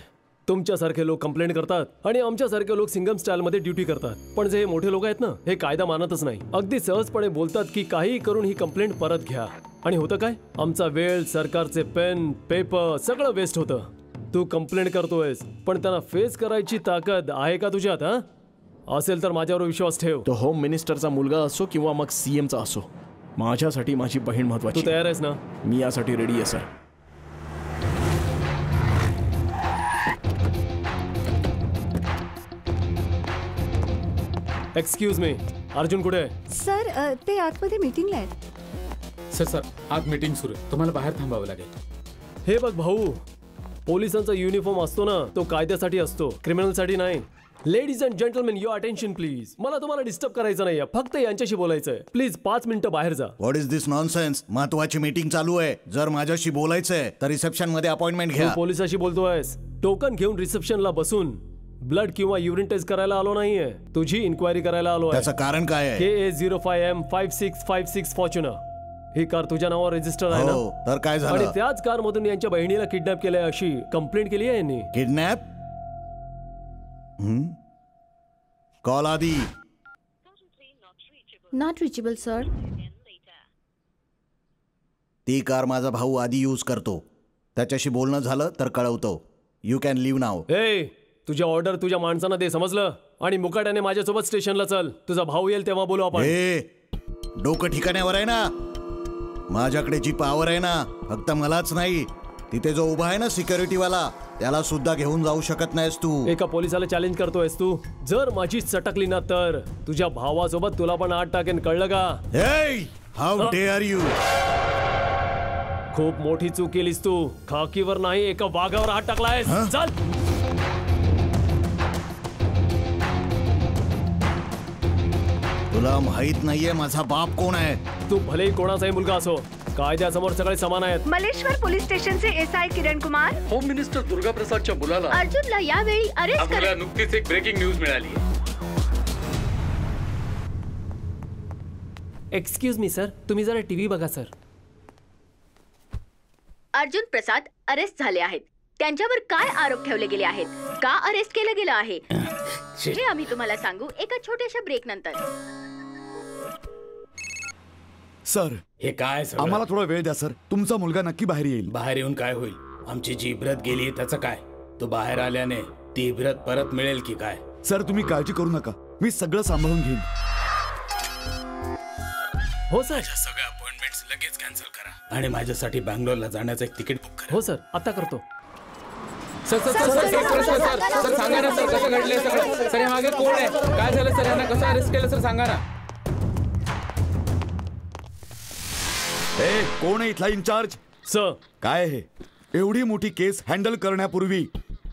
तुमच्यासारखे लोक कंप्लेंट करतात आणि आमच्यासारखे लोक सिंगम स्टाईल मध्ये ड्युटी करतात. पण जे मोठे लोक आहेत ना हे कायदा मानतच नाही. अगदी सहजपणे बोलतात की काही करून ही कंप्लेंट परत घ्या. आणि होतं काय? आमचा वेळ, सरकारचे पेन पेपर सगळं वेस्ट होतं. तू कंप्लेंट करतोयस पण त्यांना फेस करायची ताकद आहे का तुझ्यात? असेल तर माझ्यावर विश्वास ठेव. तो होम मिनिस्टरचा मुलगा असो किंवा मग CMचा असो, माझ्यासाठी माझी बहीण महत्वाची. तू तयार आहेस ना? मी यासाठी रेडी आहे सर. एक्सक्यूज मी, अर्जुन कुठे? सर ते आतमध्ये मीटिंगला आहेत. सर आत मीटिंग सुरू आहे. तुम्हाला बाहेर थांबावं लागेल. हे बघ भाऊ, पोलिसांचा युनिफॉर्म असतो ना तो कायद्यासाठी असतो, क्रिमिनलसाठी नाही. Ladies and gentlemen your attention please. मला तुम्हाला डिस्टर्ब करायचं नाहीये, फक्त यांच्याशी बोलायचंय. प्लीज 5 मिनिटं बाहेर जा. What is this nonsense? महत्वाची मीटिंग चालू आहे. जर माझ्याशी बोलायचंय तर रिसेप्शन मध्ये अपॉइंटमेंट घ्या. तू पोलिसाशी बोलतोयस? टोकन घेऊन रिसेप्शनला बसून ब्लड किंवा युरिन टेस्ट करायला आलो नाहीये. तुझी इन्क्वायरी करायला आलो. त्याचं कारण काय आहे? KA05M 5656 Fortuner. ही कार तुझ्या नावावर रजिस्टर आहे ना? तर काय झालं? आणि त्याच कार मधून यांच्या बहिणीला किडनॅप केलंय अशी कंप्लेंट केली आहे यांनी. किडनॅप? कॉल आधी. Not reachable sir. ती कार माझा भाऊ आधी यूज करतो. त्याच्याशी बोलणं झालं तर कळवतो. यू कॅन लिव्ह नाव. तुझ्या ऑर्डर तुझ्या माणसांना दे, समजलं? आणि मुकाट्याने माझ्यासोबत स्टेशनला चल. तुझा भाऊ येईल तेव्हा बोलू आपण. डोकं ठिकाण्यावर आहे ना? माझ्याकडे जी पॉवर आहे ना, फक्त मलाच नाही, तिथे जो उभा आहे ना सिक्युरिटीवाला, त्याला सुद्धा घेऊन जाऊ शकत नाहीस तू. एका पोलिसाला चॅलेंज करतोयस तू? जर माझी चटकली ना तर तुझ्या भावासोबत तुला पण आत टाकेन, कळलं का? How dare you. खूप मोठी चूक केलीस तू. खाकीवर नाही एका वाघावर हात टाकलायस. चल. तुला माहित नाहीये माझा बाप कोण आहे? तू भलेही कोणाचाही मुलगा असो, कायद्यासमोर सगळे समान आहेत. मलेश्वर पोलीस स्टेशनचे SI Kiran Kumar home minister Durga प्रसादच्या मुलाला अर्जुनला यावेळी अरेस्ट करा. नुकतीच एक ब्रेकिंग न्यूज मिळाली. एक्सक्यूज मी सर, तुम्ही जरा टीव्ही बघा सर. अर्जुन प्रसाद अरेस्ट झाले आहेत. त्यांच्यावर काय आरोप ठेवले गेले आहेत, का अरेस्ट केलं गेलं आहे हे आम्ही तुम्हाला सांगू एका छोट्याशा ब्रेक नंतर. सर हे काय? आम्हाला थोडा वेळ द्या सर. तुमचा मुलगा नक्की बाहेर येईल. बाहेर येऊन काय होईल? आमची जी इब्रत गेली त्याचं काय? तो बाहेर आल्याने ती इब्रत परत मिळेल की काय? सर तुम्ही काळजी करू नका, मी सगळं सांभाळून घेईन. हो सर. सगळ्या अपॉइंटमेंट्स लगेच कॅन्सल करा आणि माझ्यासाठी बँगलोरला जाण्याचं एक तिकीट बुक करा. हो सर, आता करतो. सर सांगा ना सर, कसं घडलंय सगळं? सर मागे कोण आहे? काय झालं सर? यांना कसं अरेस्ट केलं सर, सांगा ना. कोण आहे इथला इन्चार्ज? सर काय हे? एवढी मोठी केस हँडल करण्यापूर्वी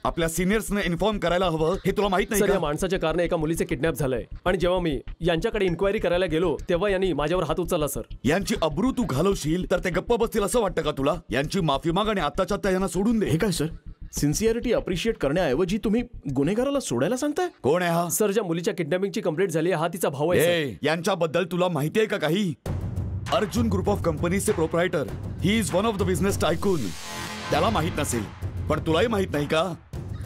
आपल्या सिनियर्सने इन्फॉर्म करायला हवं, हे तुला माहित नाही सर, या का? माणसाच्या कारणे एका मुलीचे किडनॅप झालंय आणि जेव्हा मी यांच्याकडे इन्क्वायरी करायला गेलो तेव्हा यांनी माझ्यावर हात उचलला सर. यांची अब्रू तू घालवशील तर ते गप्प बसतील असं वाटतं का तुला? यांची माफी माग आणि आत्ताच्या आत्ता यांना सोडून दे. हे काय सर, सिन्सिअरिटी अप्रिशिएट करण्याऐवजी तुम्ही गुन्हेगाराला सोडायला सांगताय? कोण आहे हा? सर, ज्या मुलीच्या किडनॅपिंगची कंप्लेंट झाली आहे हा तिचा भाऊ आहे सर. यांच्याबद्दल तुला माहिती आहे का काही? अर्जुन ग्रुप ऑफ कंपनीचे proprietor, he is one of the business tycoon. त्याला माहित नसेल पण तुलाही माहित नाही का?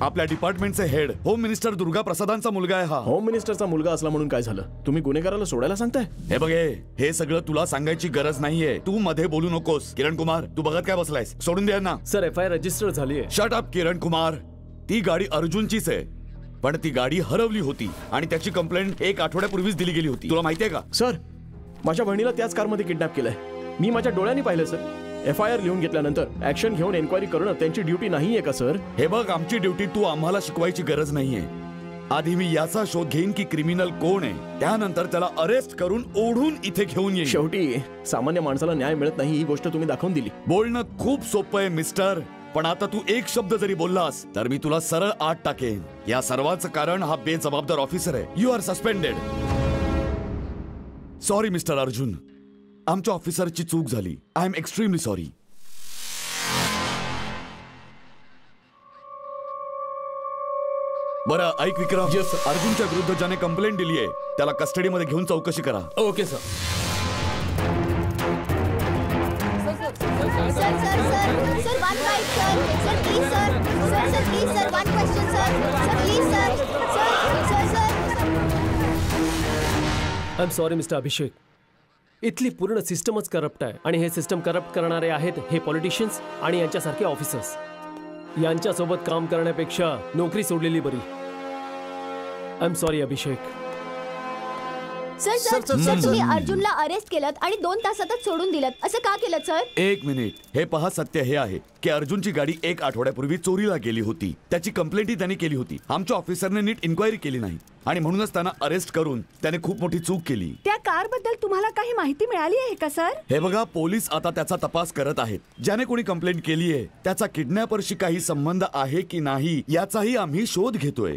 आपल्या डिपार्टमेंटचे हेड होम मिनिस्टर दुर्गा प्रसादांचा मुलगा आहे हा. होम मिनिस्टरचा मुलगा असला म्हणून काय झालं? तुम्ही गुन्हेगाराला सोडायला सांगताय? हे बघे, हे सगळं तुला सांगायची गरज नाहीये. तू मध्ये बोलू नकोस. किरण कुमार, तू बघत काय बसलायस? सोडून दे ना. सर, FIR रजिस्टर झाली आहे. Shut up Kiran Kumar. ती गाडी अर्जुनचीच आहे पण ती गाडी हरवली होती आणि त्याची कंप्लेंट 1 आठवड्यापूर्वीच दिली गेली होती. तुला माहितीये का? सर, माझ्या बहिणीला त्याच कारमध्ये किडनॅप केलंय. मी माझ्या डोळ्यांनी पाहिलं सर. FIR लिहून घेतल्यानंतर ऍक्शन घेऊन एन्क्वायरी करणं त्यांची ड्युटी नाहीये का सर? हे बघ, आमची ड्युटी तू आम्हाला शिकवायची गरज नाहीये. आधी मी याचा शोध घेईन की क्रिमिनल कोण आहे, त्यानंतर त्याला अरेस्ट करून ओढून इथे घेऊन येईन. शेवटी सामान्य माणसाला न्याय मिळत नाही ही गोष्ट तुम्ही दाखवून दिली. बोलणं खूप सोपं आहे मिस्टर, पण आता तू एक शब्द जरी बोललास तर मी तुला सरळ आत टाकेन. या सर्वाचं कारण हा बेजबाबदार ऑफिसर आहे. You are suspended. Sorry mister Arjun, आमच्या ऑफिसरची चूक झाली. I am extremely sorry. बरं ऐक विक्रम, अर्जुनच्या विरुद्ध ज्याने कंप्लेंट दिली आहे त्याला कस्टडीमध्ये घेऊन चौकशी करा. Okay sir. I am sorry mister Abhishek. इथली पूर्ण सिस्टमच करप्ट आहे आणि हे सिस्टम करप्ट करणारे आहेत हे पॉलिटिशियन्स आणि यांच्यासारखे ऑफिसर्स. यांच्यासोबत काम करण्यापेक्षा नोकरी सोडलेली बरी. I am sorry Abhishek. Sir तुम्ही अर्जुनला अरेस्ट केलं आणि 2 तासातच सोडून दिलं, असं का केलं सर? एक मिनिट, हे पहा, सत्य हे आहे की अर्जुनची गाडी 1 आठवड्यापूर्वी चोरीला गेली होती. त्याची कंप्लेंटही त्यांनी केली होती. आमच्या ऑफिसरने नीट इन्क्वायरी केली नाही आणि म्हणूनच त्यांना अरेस्ट करून त्याने खूप मोठी चूक केली. त्या कार बद्दल तुम्हाला काही माहिती मिळाली आहे का सर? हे बघा, पोलीस आता त्याचा तपास करत आहेत. ज्याने कोणी कंप्लेंट केली आहे त्याचा किडनॅपरशी काही संबंध आहे की नाही याचाही आम्ही शोध घेतोय.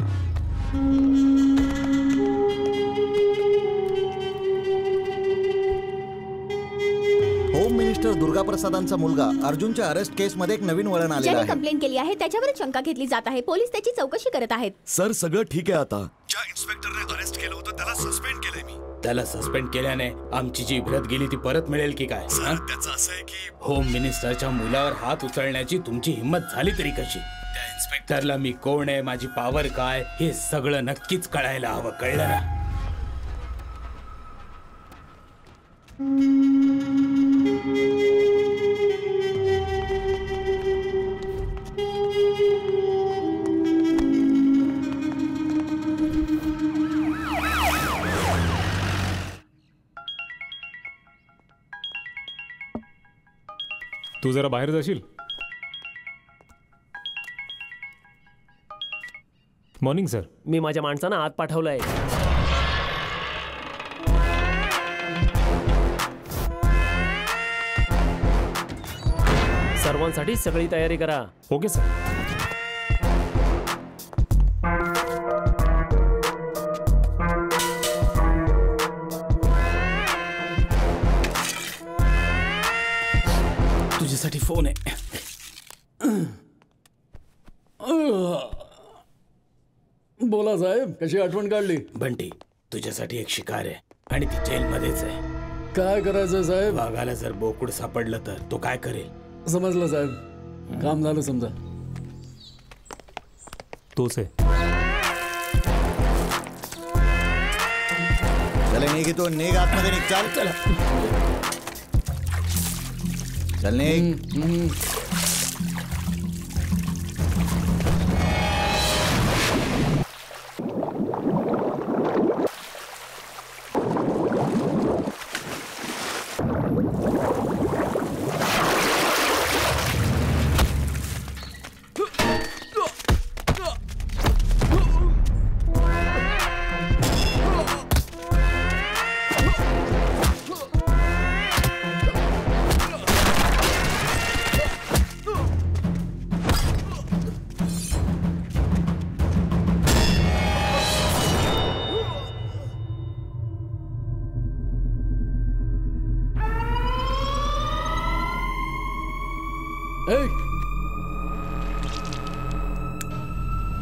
होम मिनिस्टर दुर्गा प्रसादांचा मुलगा अर्जुनच्या अरेस्ट केस मध्ये एक नवीन वळण आलेलं ज्याने आहे. कंप्लेंट केली आहे त्याच्यावरच शंका घेतली जात आहे. पोलीस त्याची चौकशी करत आहेत. सर, सगळं ठीक आहे. आता ज्या इन्स्पेक्टरने अरेस्ट केलं होतं त्याला सस्पेंड केलंय मी. त्याला सस्पेंड केल्याने आमची जी इब्रत गेली ती परत मिळेल की काय? त्याचं असं आहे की होम मिनिस्टरच्या मुलावर हात उचलण्याची तुमची हिंमत झाली तरी कशी? त्या इन्स्पेक्टरला मी कोण आहे, माझी पॉवर काय, हे सगळं नक्कीच कळायला हवं. कळलं ना? तू जरा बाहेर जाशील? Morning sir. मी माझ्या माणसांना आत पाठवलंय. सर्वांसाठी सगळी तयारी करा. Okay sir. तुझ्यासाठी फोन आहे. बोला साहेब, कशी आठवण काढली? बंटी, तुझ्यासाठी एक शिकार आहे आणि ती जेलमध्येच आहे. काय करायचं साहेब? वाघाला जर बोकुड सापडलं तर तो काय करेल? समजलं साहेब, काम झालं समजा. तोच आहे. चले निघ इथून, निघ आतमध्ये निघ. चाल चला, चल निघ.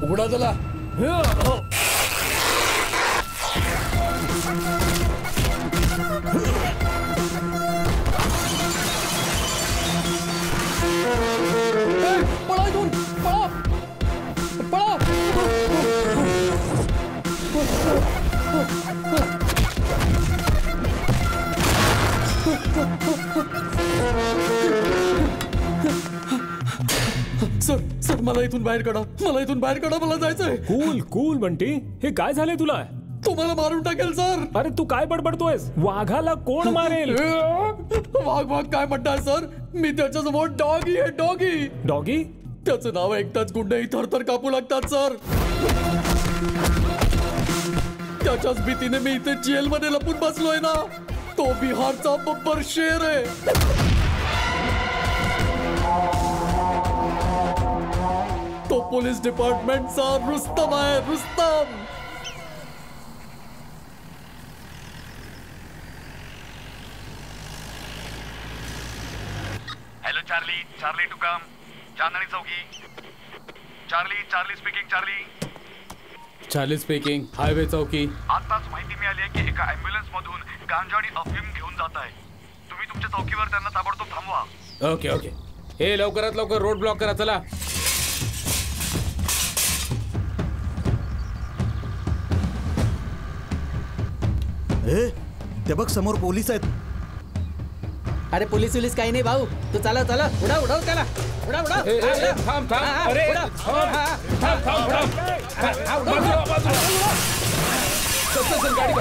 उघडा त्याला. पळा इथून, पळा पळा. सर सर मला इथून बाहेर काढा, मला इथून बाहेर काढा, मला जायचंय. कूल कूल बंटी, हे काय झालंय तुला? तुम्हाला मारून टाकेल सर. अरे तू काय बडबडतोयस? वाघाला कोण मारेल? वाघ वाघ काय म्हणताय सर? मी त्याच्यासमोर डॉगी आहे, डॉगी. डॉगी? त्याचं नाव ऐकताच गुंडही थरथर कापू लागतात सर. त्याच्याच भीतीने मी इथे जेलमध्ये लपून बसलोय ना. तो बिहारचा बब्बर शेर आहे. तो पोलीस डिपार्टमेंटचा रुस्तम आहे, Rustam. Hello Charlie, Charlie two come. Chandni चौकी. Charlie, Charlie speaking. Charlie, Charlie speaking. Highway चौकी. आताच माहिती मिळाली आहे की एका ॲम्ब्युलन्स मधून गांजा आणि अफीम घेऊन जात आहे. तुम्ही तुमच्या चौकीवर त्यांना ताबडतोब थांबवा. Okay okay. हे लवकरात लवकर रोड ब्लॉक करा. चला. ते बघ समोर पोलीस आहेत. अरे पोलीस विलीस काही नाही भाऊ. तू चला चला, उडाव उडाव त्याला. उडाव उडाव. थांब थांब. अरे थांब थांब थांब. गाडी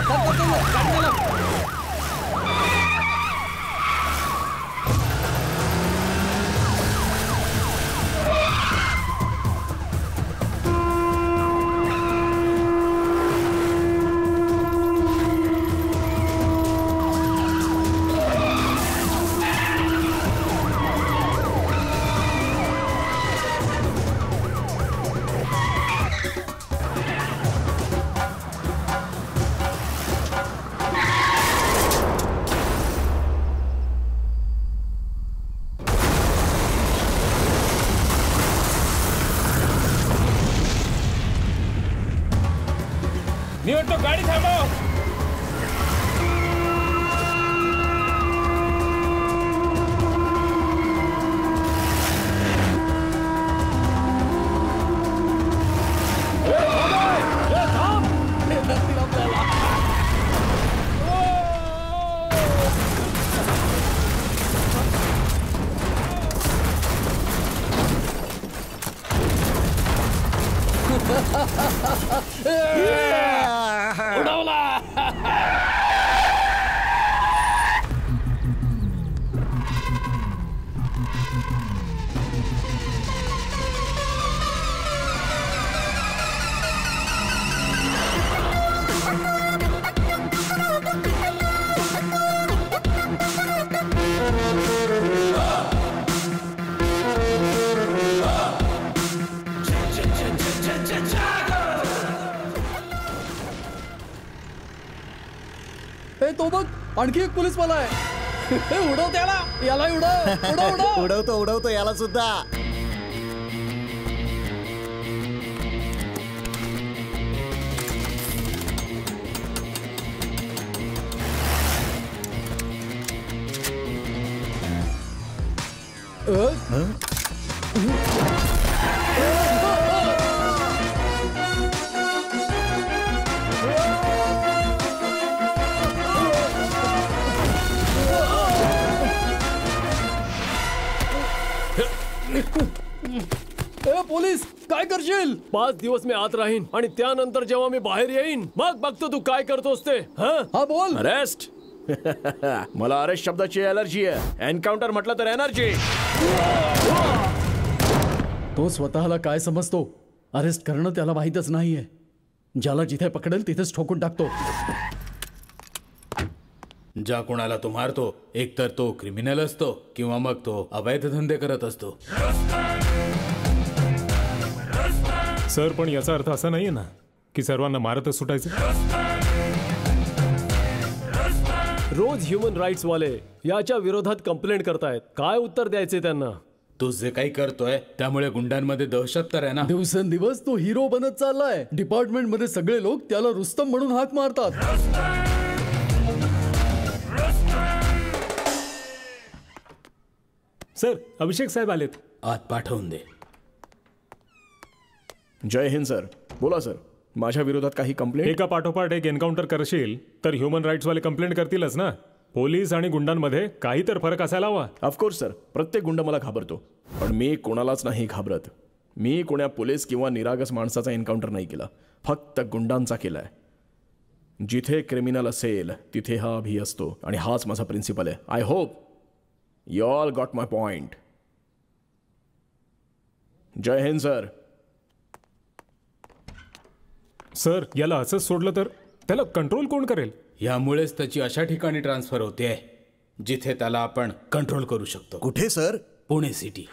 मी म्हणतो गाडी थांबव. तो बघ आणखी एक पोलीस वाला आहे. उडव त्याला, याला उडव. उडव उडव. उडवतो उडवतो याला सुद्धा. पोलीस काय करशील? 5 दिवस मी आत राहीन आणि त्यानंतर जेव्हा मी बाहेर येईन मग बघतो तू काय करतोस ते. हा बोल. अरेस्ट. मला अरेस्ट शब्दाची एलर्जी आहे. एन्काउंटर म्हटलं तर एनर्जी. तो स्वतःला काय समजतो? अरेस्ट करणं त्याला माहीतच नाहीये. ज्याला जिथे पकडेल तिथेच ठोकून टाकतो. ज्या कोणाला तो मारतो एकतर तो क्रिमिनल असतो किंवा मग तो अवैध धंदे करत असतो. सर पण याचा अर्थ असा नाहीये ना की सर्वांना मारतच सुटायचं. रोज ह्युमन राईट्स वाले याच्या विरोधात कंप्लेंट करतायत. काय उत्तर द्यायचे त्यांना? तू जे काही करतोय त्यामुळे गुंडांमध्ये दहशत तर आहे ना. दिवसेंदिवस तो हिरो बनत चाललाय. डिपार्टमेंट मध्ये सगळे लोक त्याला रुस्तम म्हणून हाक मारतात. सर, अभिषेक साहेब आलेत. आत पाठवून दे. जय हिंद सर. बोला सर, माझ्या विरोधात काही कंप्लेंट? एका पाठोपाठ एक एन्काउंटर करशील तर ह्युमन राईट्स वाले कंप्लेंट करतीलच ना. पोलीस आणि गुंडांमध्ये काही तर फरक असायला हवा. ऑफकोर्स सर, प्रत्येक गुंड मला घाबरतो, पण मी कोणालाच नाही घाबरत. मी कोण्या पोलीस किंवा निरागस माणसाचा एन्काउंटर नाही केला, फक्त गुंडांचा केलाय. जिथे क्रिमिनल असेल तिथे हा अभि असतो आणि हाच माझा प्रिन्सिपल आहे. I hope you all got my point. जय हिंद सर. सर, याला असंच सोडलं तर त्याला कंट्रोल कोण करेल? यामुळेच त्याची अशा ठिकाणी ट्रान्सफर होते जिथे त्याला आपण कंट्रोल करू शकतो. कुठे सर? पुणे सिटी.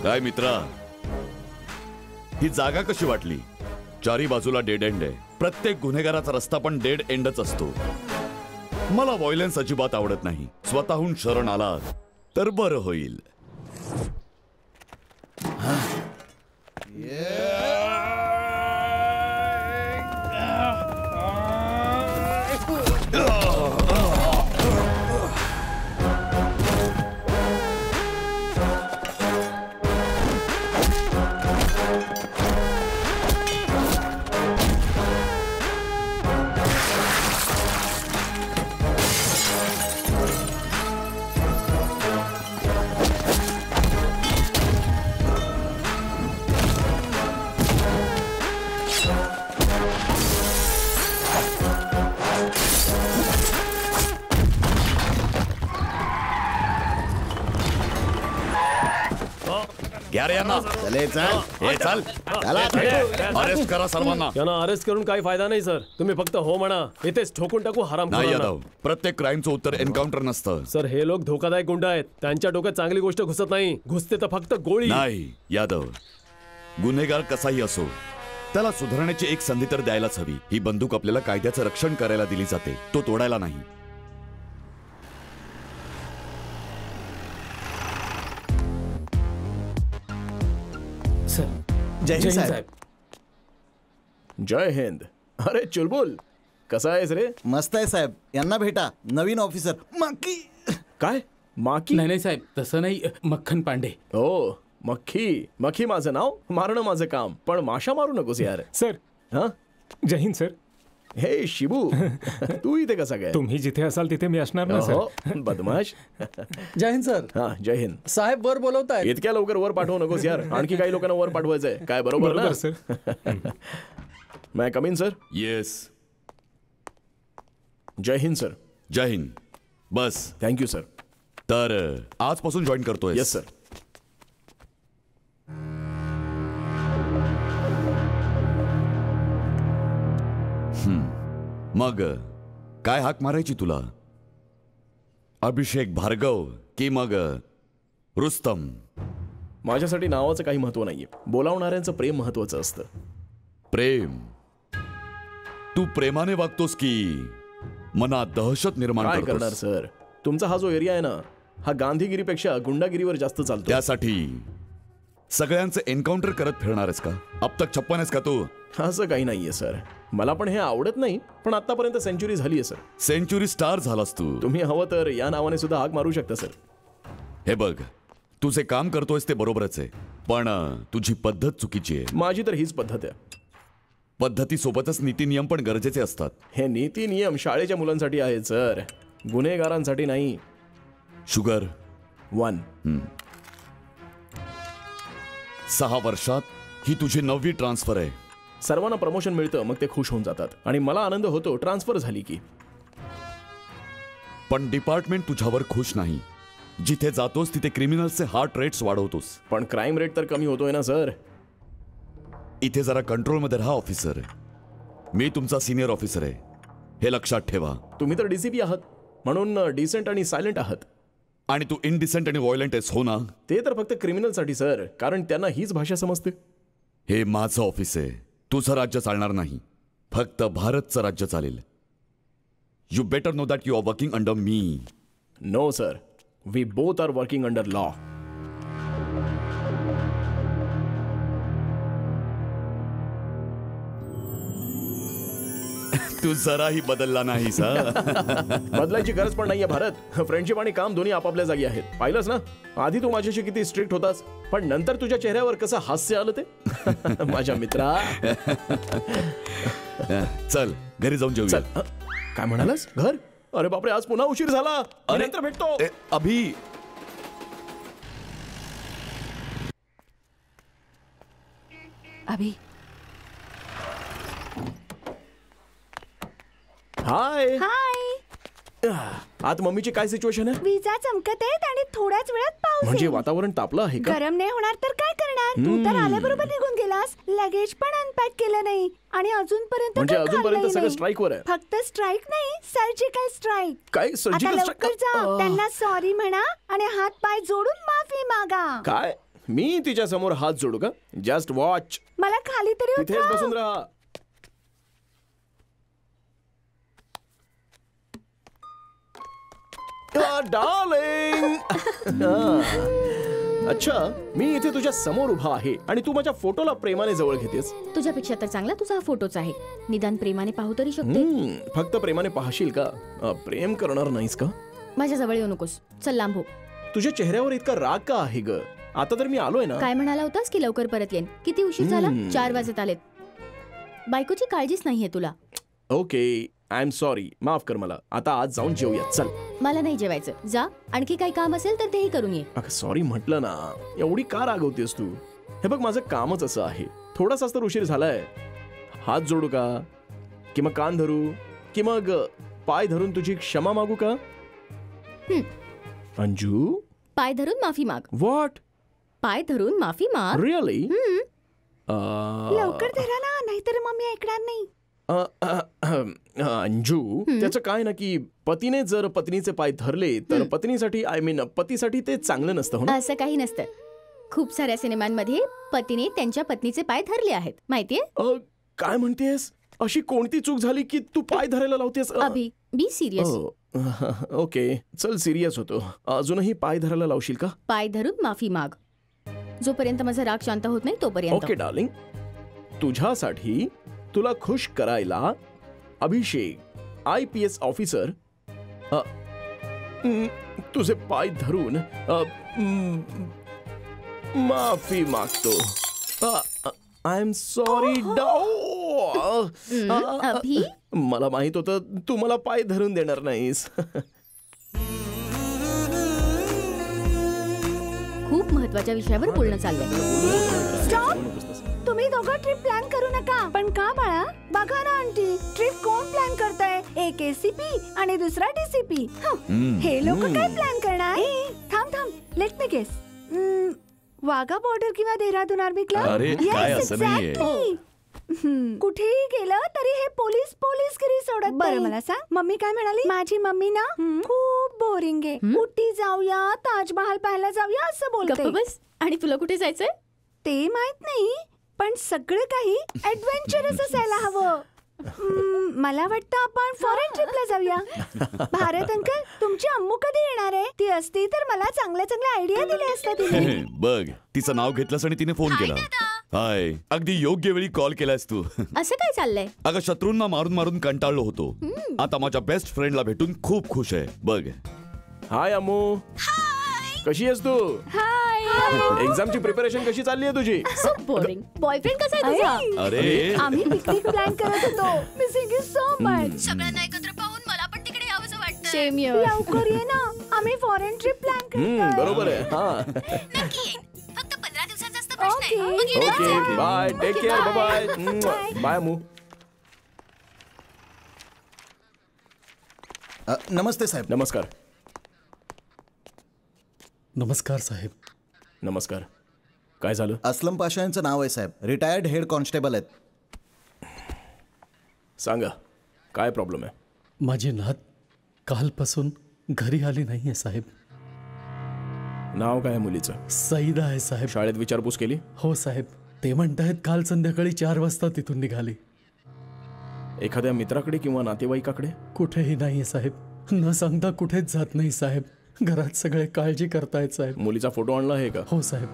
काय मित्रा, ही जागा कशी वाटली? चारी बाजूला डेड एंड आहे. प्रत्येक गुन्हेगाराचा रस्ता पण डेड एंडच असतो. मला व्हायलन्स अजिबात आवडत नाही. स्वतःहून शरण आला तर बरं होईल. अरेस्ट करा सर्वांना. यांना अरेस्ट करून काही फायदा नाही सर. तुम्ही फक्त हो म्हणा, इथेच ठोकून टाकू हराम. नाही यादव, प्रत्येक क्राईमचं उत्तर एन्काउंटर नसतं. सर, हे लोक धोकादायक गुंड आहेत. त्यांच्या डोक्यात चांगली गोष्ट घुसत नाही, घुसते तर फक्त गोळी. नाही यादव, गुन्हेगार कसाही असो त्याला सुधारण्याची एक संधी तर द्यायलाच हवी. ही बंदूक आपल्याला कायद्याचं रक्षण करायला दिली जाते, तो तोडायला नाही. जय हिंद साहेब. जय हिंद. अरे चुलबुल, कसा आहेस रे? मस्त आहे साहेब. यांना भेटा, नवीन ऑफिसर माकी. काय माकी? नाही साहेब, तसं नाही. मक्खन पांडे. हो, मक्खी. मक्खी माझं नाव, मारणं माझं काम, पण माशा मारू नकोस यार. सर. हा, जय हिंद सर. हे शिबू, तू इथे कसा काय? तुम्ही जिथे असाल तिथे मी असणार ना सर. बदमाश. जय हिंद सर. हा, जय हिंद साहेब. वर बोलवताय. इतक्या लवकर वर पाठवू नकोस यार. आणखी काही लोकांना वर पाठवायचंय काय? बरोबर ना सर. मैं कम इन सर? येस. जय हिंद सर. जय हिंद. बस. Thank you sir. तर आजपासून जॉईन करतोय? Yes sir. मग काय हाक मारायची तुला? अभिषेक भार्गव की मग रुस्तम? माझ्यासाठी नावाचं काही महत्व नाहीये. बोलावणाऱ्यांचं प्रेम महत्वाचं असतं. प्रेम? तू प्रेमाने वागतोस की मनात दहशत निर्माण काय करतोस? करणार सर, तुमचा हा जो एरिया आहे ना, हा गांधीगिरीपेक्षा गुंडागिरीवर जास्त चालतो. त्यासाठी सगळ्यांचं एन्काउंटर करत फिरणारच का? अब तक 56 आहेस का तू? असं काही नाहीये सर. मला पण हे आवडत नाही, पण आतापर्यंत सेंचुरी झाली आहे सर. सेंचुरी स्टार झालास तू. तुम्ही हवं तर या नावाने सुद्धा हाक मारू शकता सर. हे बघ, तू जे काम करतोयस ते बरोबरच आहे, पण तुझी पद्धत चुकीची आहे. माझी तर हीच पद्धत आहे. पद्धतीसोबतच नीती नियम पण गरजेचे असतात. हे नीती नियम शाळेच्या मुलांसाठी आहेत सर, गुन्हेगारांसाठी नाही. शुगर 1. 6 वर्षात ही तुझी 9वी ट्रान्सफर आहे. सर्वांना प्रमोशन मिळतं, मग ते खुश होऊन जातात आणि मला आनंद होतो ट्रान्सफर झाली की. पण डिपार्टमेंट तुझ्यावर खुश नाही. जिथे जातोस तिथे क्रिमिनल्सचे हार्ट रेट्स वाढवतोस. पण क्राईम रेट तर कमी होतोय ना सर. इथे जरा कंट्रोलमध्ये राहा ऑफिसर. मी तुमचा सिनियर ऑफिसर आहे, हे लक्षात ठेवा. तुम्ही तर डीसीपी आहात, म्हणून डिसेंट आणि सायलेंट आहात. आणि तू इनडिसेंट आणि व्हायलेंट आहेस, हो ना? ते तर फक्त क्रिमिनलसाठी सर, कारण त्यांना हीच भाषा समजते. हे माझं ऑफिस आहे, तुझं राज्य चालणार नाही. फक्त भारतचं राज्य चालेल. You better know that you are working under me. No sir, we both are working under law. तू जराही बदलला नाहीस. बदलायची गरज पण नाहीये भारत. फ्रेंडशिप आणि काम दोन्ही आपापल्या जागी आहेत. पाहिलंस ना, आधी तू माझ्याशी किती स्ट्रिक्ट होतास, पण नंतर तुझ्या चेहऱ्यावर कसं हास्य आलं ते. माझ्या मित्रा, चल घरी जाऊन जेवूया. चल. काय म्हणालास? घर? अरे बापरे, आज पुन्हा उशीर झाला. नंतर भेटतो. अभि, अभि, हाय. हाय. आत मम्मीची काय सिच्युएशन आहे? विजा चमकत आहेत आणि थोड्याच वेळात पाऊस म्हणजे येईल. वातावरण तापलं आहे का? गरम नाही होणार तर काय करणार? तू तर आल्याबरोबर निघून गेलास, लगेज पण अनपॅक केलं नाही आणि अजूनपर्यंत म्हणजे तू अजूनपर्यंत खाल्लंही सगळं नाही. स्ट्राईकवर आहे. फक्त स्ट्राईक नाही, सर्जिकल स्ट्राईक. काय आता सर्जिकल लवकर जा, त्यांना सॉरी म्हणा आणि हात पाय जोडून माफी मागा. काय? मी तिच्या समोर हात जोडू का? Just watch. मला खाली तरी तिथेच उतरव. बसून राहा. डार्लिंग. अच्छा, मी इथे तुझ्या समोर उभा आहे आणि तू माझ्या फोटोला प्रेमाने जवळ घेतेस. तुझ्यापेक्षा तर चांगला तुझा हा फोटोच आहे. निदान प्रेमाने पाहू तरी शकते. फक्त प्रेमाने पाहशील का? प्रेम करणार नाहीस का? माझ्या जवळ येऊ नकोस, चल लांब हो. तुझ्या चेहऱ्यावर इतका राग का आहे ग? आता तर मी आलोय ना. काय म्हणाला होतास की लवकर परत येईन? किती उशीर झाला? 4 वाजत आलेत. बायकोची काळजीच नाहीये तुला. ओके, आय एम सॉरी, माफ कर मला. आता आज जाऊन जेवूया, चल. मला नाही जेवायचं, जा. आणखी काही काम असेल तर तेही करून ये. अगं सॉरी म्हटलं ना, एवढी का रागवतेस तू? हे बघ, माझं कामच असं आहे. थोडासाच तर उशीर झालाय. हात जोडू का, की मग कान धरू, की मग पाय धरून तुझी क्षमा मागू का? अंजू, पाय धरून माफी माग. व्हॉट? पाय धरून माफी माग? रिअली? लवकर धरा ना, नाहीतर मम्मी ऐकणार नाही. अंजू, त्याचं काय ना की पतीने जर पत्नीचे पाय धरले तर पत्नीसाठी, आय मीन पतीसाठी ते चांगलं नसतं, हो ना? असं काही नसतं. खूप साऱ्या सिनेमांमध्ये पतीने त्यांच्या पत्नीचे पाय धरले आहेत, माहितीये? काय म्हणतेस? अशी कोणती चूक झाली की तू पाय धरायला लावतेस? अभि, बी सिरियस. ओके, चल सिरियस होतो. अजूनही पाय धरायला लावशील का? पाय धरून माफी माग. जोपर्यंत माझा राग शांत होत नाही तोपर्यंत. ओके डार्लिंग, तुझ्यासाठी तुला खुश करायला अभिषेक, IPS ऑफिसर, तुझे पाय धरून माफी मागतो. I am sorry. अभि, मला माहित होतं तू मला पाय धरून देणार नाहीस. खूप महत्वाच्या विषयावर बोलणं चाललंय. स्टॉप. तुम्ही दोघं ट्रिप प्लॅन करू नका. पण का बाळा? बघा ना आंटी, ट्रिप कोण प्लॅन करताय? एक ACP आणि दुसरा DCP. हे लोक काय प्लॅन करणार? थांब थांब, let me guess. Wagah border किंवा देहरादून आर्मी क्लब. अरे काय असं नाहीये. कुठेही गेलं तरी हे पोलीस पोलीसगिरी सोडत. बरं मला सांग, मम्मी काय म्हणाली? माझी मम्मी ना खूप बोरिंग आहे. उटी जाऊया, ताजमहाल पाहायला जाऊया असं बोलते. बस. आणि तुला कुठे जायचंय? ते माहित नाही, पण सगळं काही ऍडव्हेंचरस असायला हवं. मला वाटतं आपण फॉरेन ट्रिपला जाऊया. भारत अंकल, तुमची अम्मू कधी येणार आहे? ती असती तर मला चांगल्या चांगल्या आयडिया दिल्या असत्या तिने. बघ, तिचं नाव घेतलंस आणि तिने फोन केला. हाय, अगदी योग्य वेळी कॉल केलास तू. असं काय चाललंय? अगं शत्रूंना मारून मारून कंटाळलो होतो. आता माझ्या बेस्ट फ्रेंडला भेटून खूप खुश आहे. बघ. हाय अम्मू, कशी आहेस तू? हाय. एक्झामची प्रिपरेशन कशी चालली आहे तुझी? So boring. बॉयफ्रेंड कसा आहे तुझा? अरे आम्ही पिकनिक प्लॅन करत होतो. Missing you so much. सगळ्यांना एकत्र पाहून मला पण तिकडे यावंसं वाटतं. Same year. लवकर ये ना. आम्ही फॉरेन ट्रिप प्लॅन करतोय. बरोबर आहे. हा नक्की येईन. फक्त 15 दिवसांचा असतं प्रश्न आहे. मग येणार ओके आहे. Bye. Take care. Bye bye मू. नमस्ते साहेब. नमस्कार. नमस्कार साहेब. नमस्कार. काय झालं? असलम पाशा यांचं नाव आहे साहेब. रिटायर्ड हेड कॉन्स्टेबल आहेत. सांगा काय प्रॉब्लेम आहे? माझी नात कालपासून घरी आली नाहीये साहेब. नाव काय आहे मुलीचं? सईदा आहे साहेब. शाळेत विचारपूस केली? हो साहेब. ते म्हणतायत काल संध्याकाळी 4 वाजता तिथून निघाली. एखाद्या मित्राकडे किंवा नातेवाईकाकडे? कुठेही नाहीये साहेब. न सांगता कुठेच जात नाही साहेब. घरात सगळे काळजी करतायत साहेब. मुलीचा फोटो आणला आहे का? हो साहेब.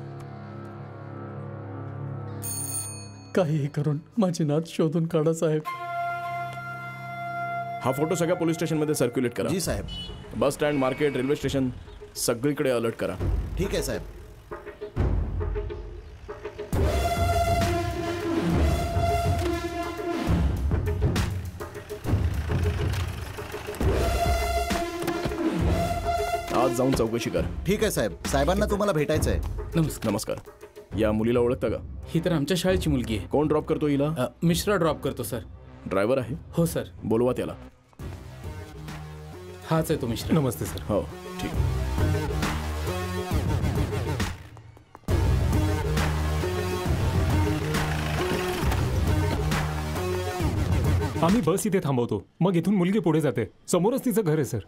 काहीही करून माझी नात शोधून काढा साहेब. हा फोटो सगळ्या पोलीस स्टेशनमध्ये सर्क्युलेट करा. जी साहेब. Bus stand, market, railway station सगळीकडे अलर्ट करा. ठीक आहे साहेब. आज जाऊन चौकशी कर. ठीक आहे साहेब. साहेबांना तुम्हाला भेटायचं आहे. नमस्कार. या मुलीला ओळखता का? ही तर आमच्या शाळेची मुलगी आहे. कोण ड्रॉप करतो हिला? मिश्रा ड्रॉप करतो सर. ड्रायव्हर आहे? हो सर. बोलवा त्याला. हाच आहे तो मिश्रा. नमस्ते सर. हो ठीक. आम्ही बस इथे थांबवतो, मग इथून मुलगी पुढे जाते. समोरच तिचं घर आहे सर.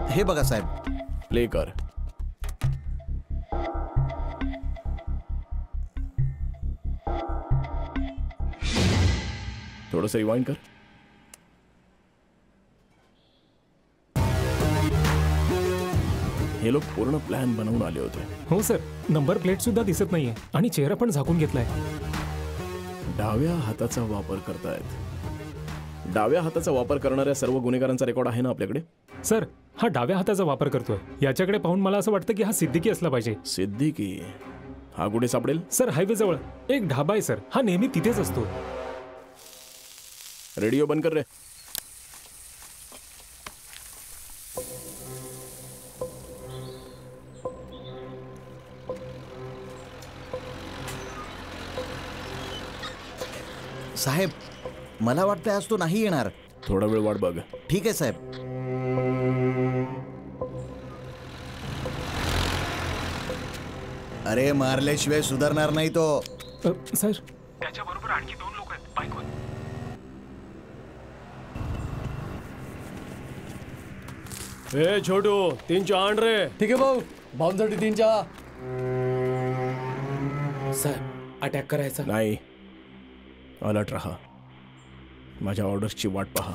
हे बघा साहेब. प्ले कर. थोडंसं रिवाइंड कर. हे लोक पूर्ण प्लॅन बनवून आले होते. हो सर. नंबर प्लेट सुद्धा दिसत नाहीये आणि चेहरा पण झाकून घेतलाय. डाव्या हाताचा वापर करतायत. डाव्या हाताचा वापर करणाऱ्या सर्व गुन्हेगारांचा रेकॉर्ड आहे ना आपल्याकडे? सर, हा डाव्या हाताचा वापर करतोय. याच्याकडे पाहून मला असं वाटतं की हा सिद्दीकी असला पाहिजे. सिद्दीकी? हा कुठे सापडेल? सर, हायवे जवळ एक ढाबा आहे सर. हा नेहमी तिथेच असतो. रेडिओ बंद कर रे. साहेब, मला वाटतं आज तो नाही येणार. थोडा वेळ वाट बघ. ठीक आहे साहेब. अरे मारल्याशिवाय सुधारणार नाही तो. सर, त्याच्याबरोबर आणखी 2 लोक आहेत. बायको. ए छोटू, 3 चहा आण रे. ठीक आहे भाऊ. भाऊंसाठी 3 चहा. सर, अटॅक करायचा नाही. अलर्ट रहा. माझ्या ऑर्डर्सची वाट पहा.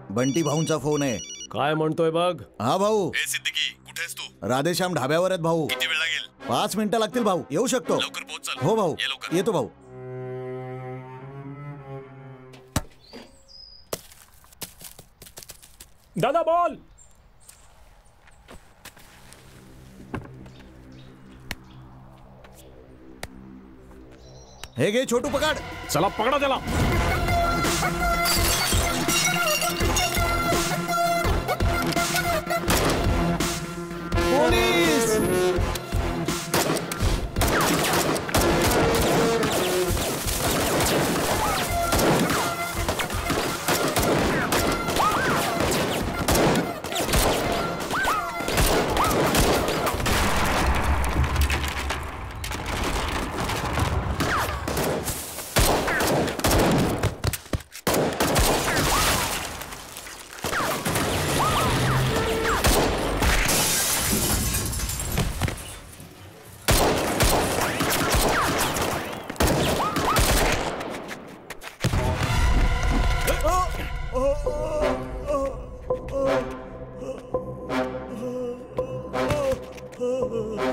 बंटी भाऊंचा फोन आहे. काय म्हणतोय बघ. हा भाऊ. सिद्दीकी, कुठेस तू? राधेश्याम ढाब्यावर आहेत भाऊ. किती वेळ लागेल? 5 मिनिटं लागतील भाऊ. येऊ शकतो? लवकर पोहोच. चल. हो भाऊ. ये लवकर. येतो भाऊ. दादा बोल. हे घे छोटू, पकड. चला पकडा त्याला. पोलीस.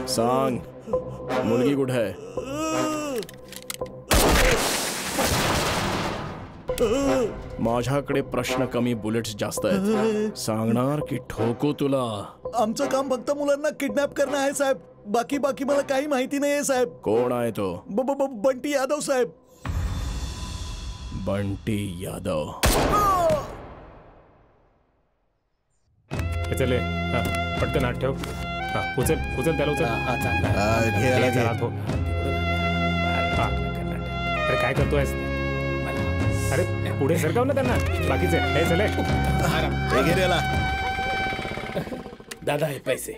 सांग मुलगी कुठे आहे? माझ्याकडे प्रश्न कमी, बुलेट्स जास्त आहेत. सांगणार की ठोकू तुला? आमचं काम फक्त मुलांना किडनॅप करणं आहे साहेब. बाकी मला काही माहिती नाहीये साहेब. कोण आहे तो? बंटी यादव साहेब. बंटी यादव. चले पटकन हात ठेव. उचल त्याला उचल. अरे काय करतोयस? अरे पुढे सरकाव ना त्यांना. बाकीचे हे चले. दादा हे पैसे.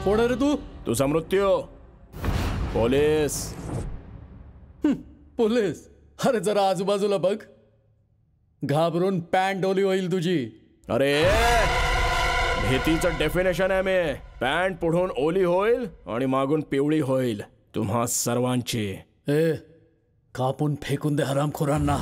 कोण आहे रे तू? तुझा मृत्यू. पोलीस. पोलीस? अरे जरा आजूबाजूला बघ. घाबरून पॅन्ट डोली होईल तुझी. अरे भीतीचं डेफिनेशन आहे मी. पॅन्ट पुढून ओली होईल आणि मागून पिवळी होईल तुम्हा सर्वांची. कापून फेकून दे हरामखोरांना.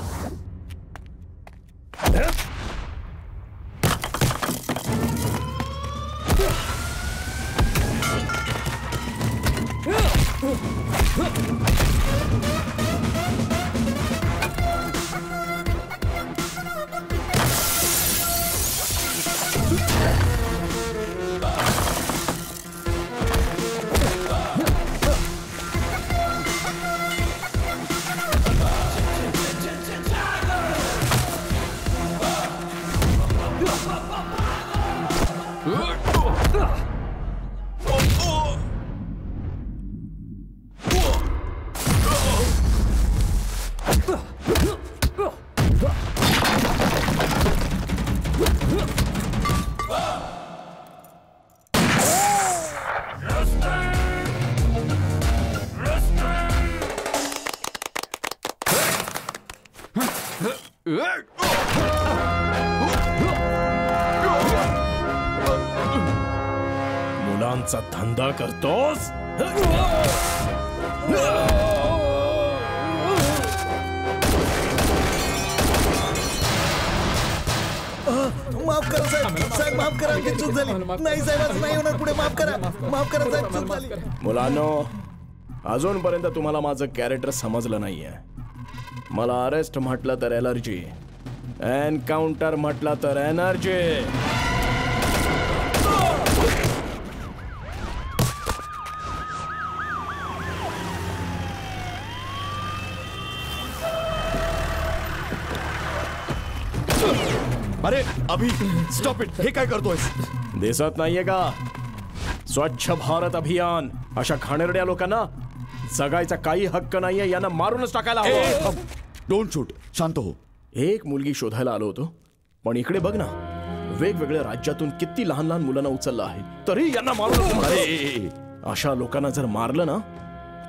मुलांचा धंदा करतोस? माफ करा साहेब. साहेब माफ करा. आमची चूक झाली. नाही साहेब असं नाही होणार पुढे. माफ करा. माफ करा साहेब. चूक झाली. मुलांनो अजूनपर्यंत तुम्हाला माझं कॅरेक्टर समजलं नाहीये. मला अरेस्ट म्हटलं तर एलर्जी, एन्काउंटर म्हटलं तर एनर्जी. अरे अभि स्टॉप इट. हे काय करतोयस? दिसत नाहीये का? स्वच्छ भारत अभियान. अशा घाणेरड्या लोकांना जगायचा काही हक्क नाहीये. यांना मारूनच टाकायला हवं. Don't shoot. शांत हो. एक मुलगी शोधायला आलो होतो, पण इकडे बघ ना, वेगवेगळ्या राज्यातून किती लहान लहान मुलांना उचललं आहे, तरी यांना मारून. अशा लोकांना जर मारलं ना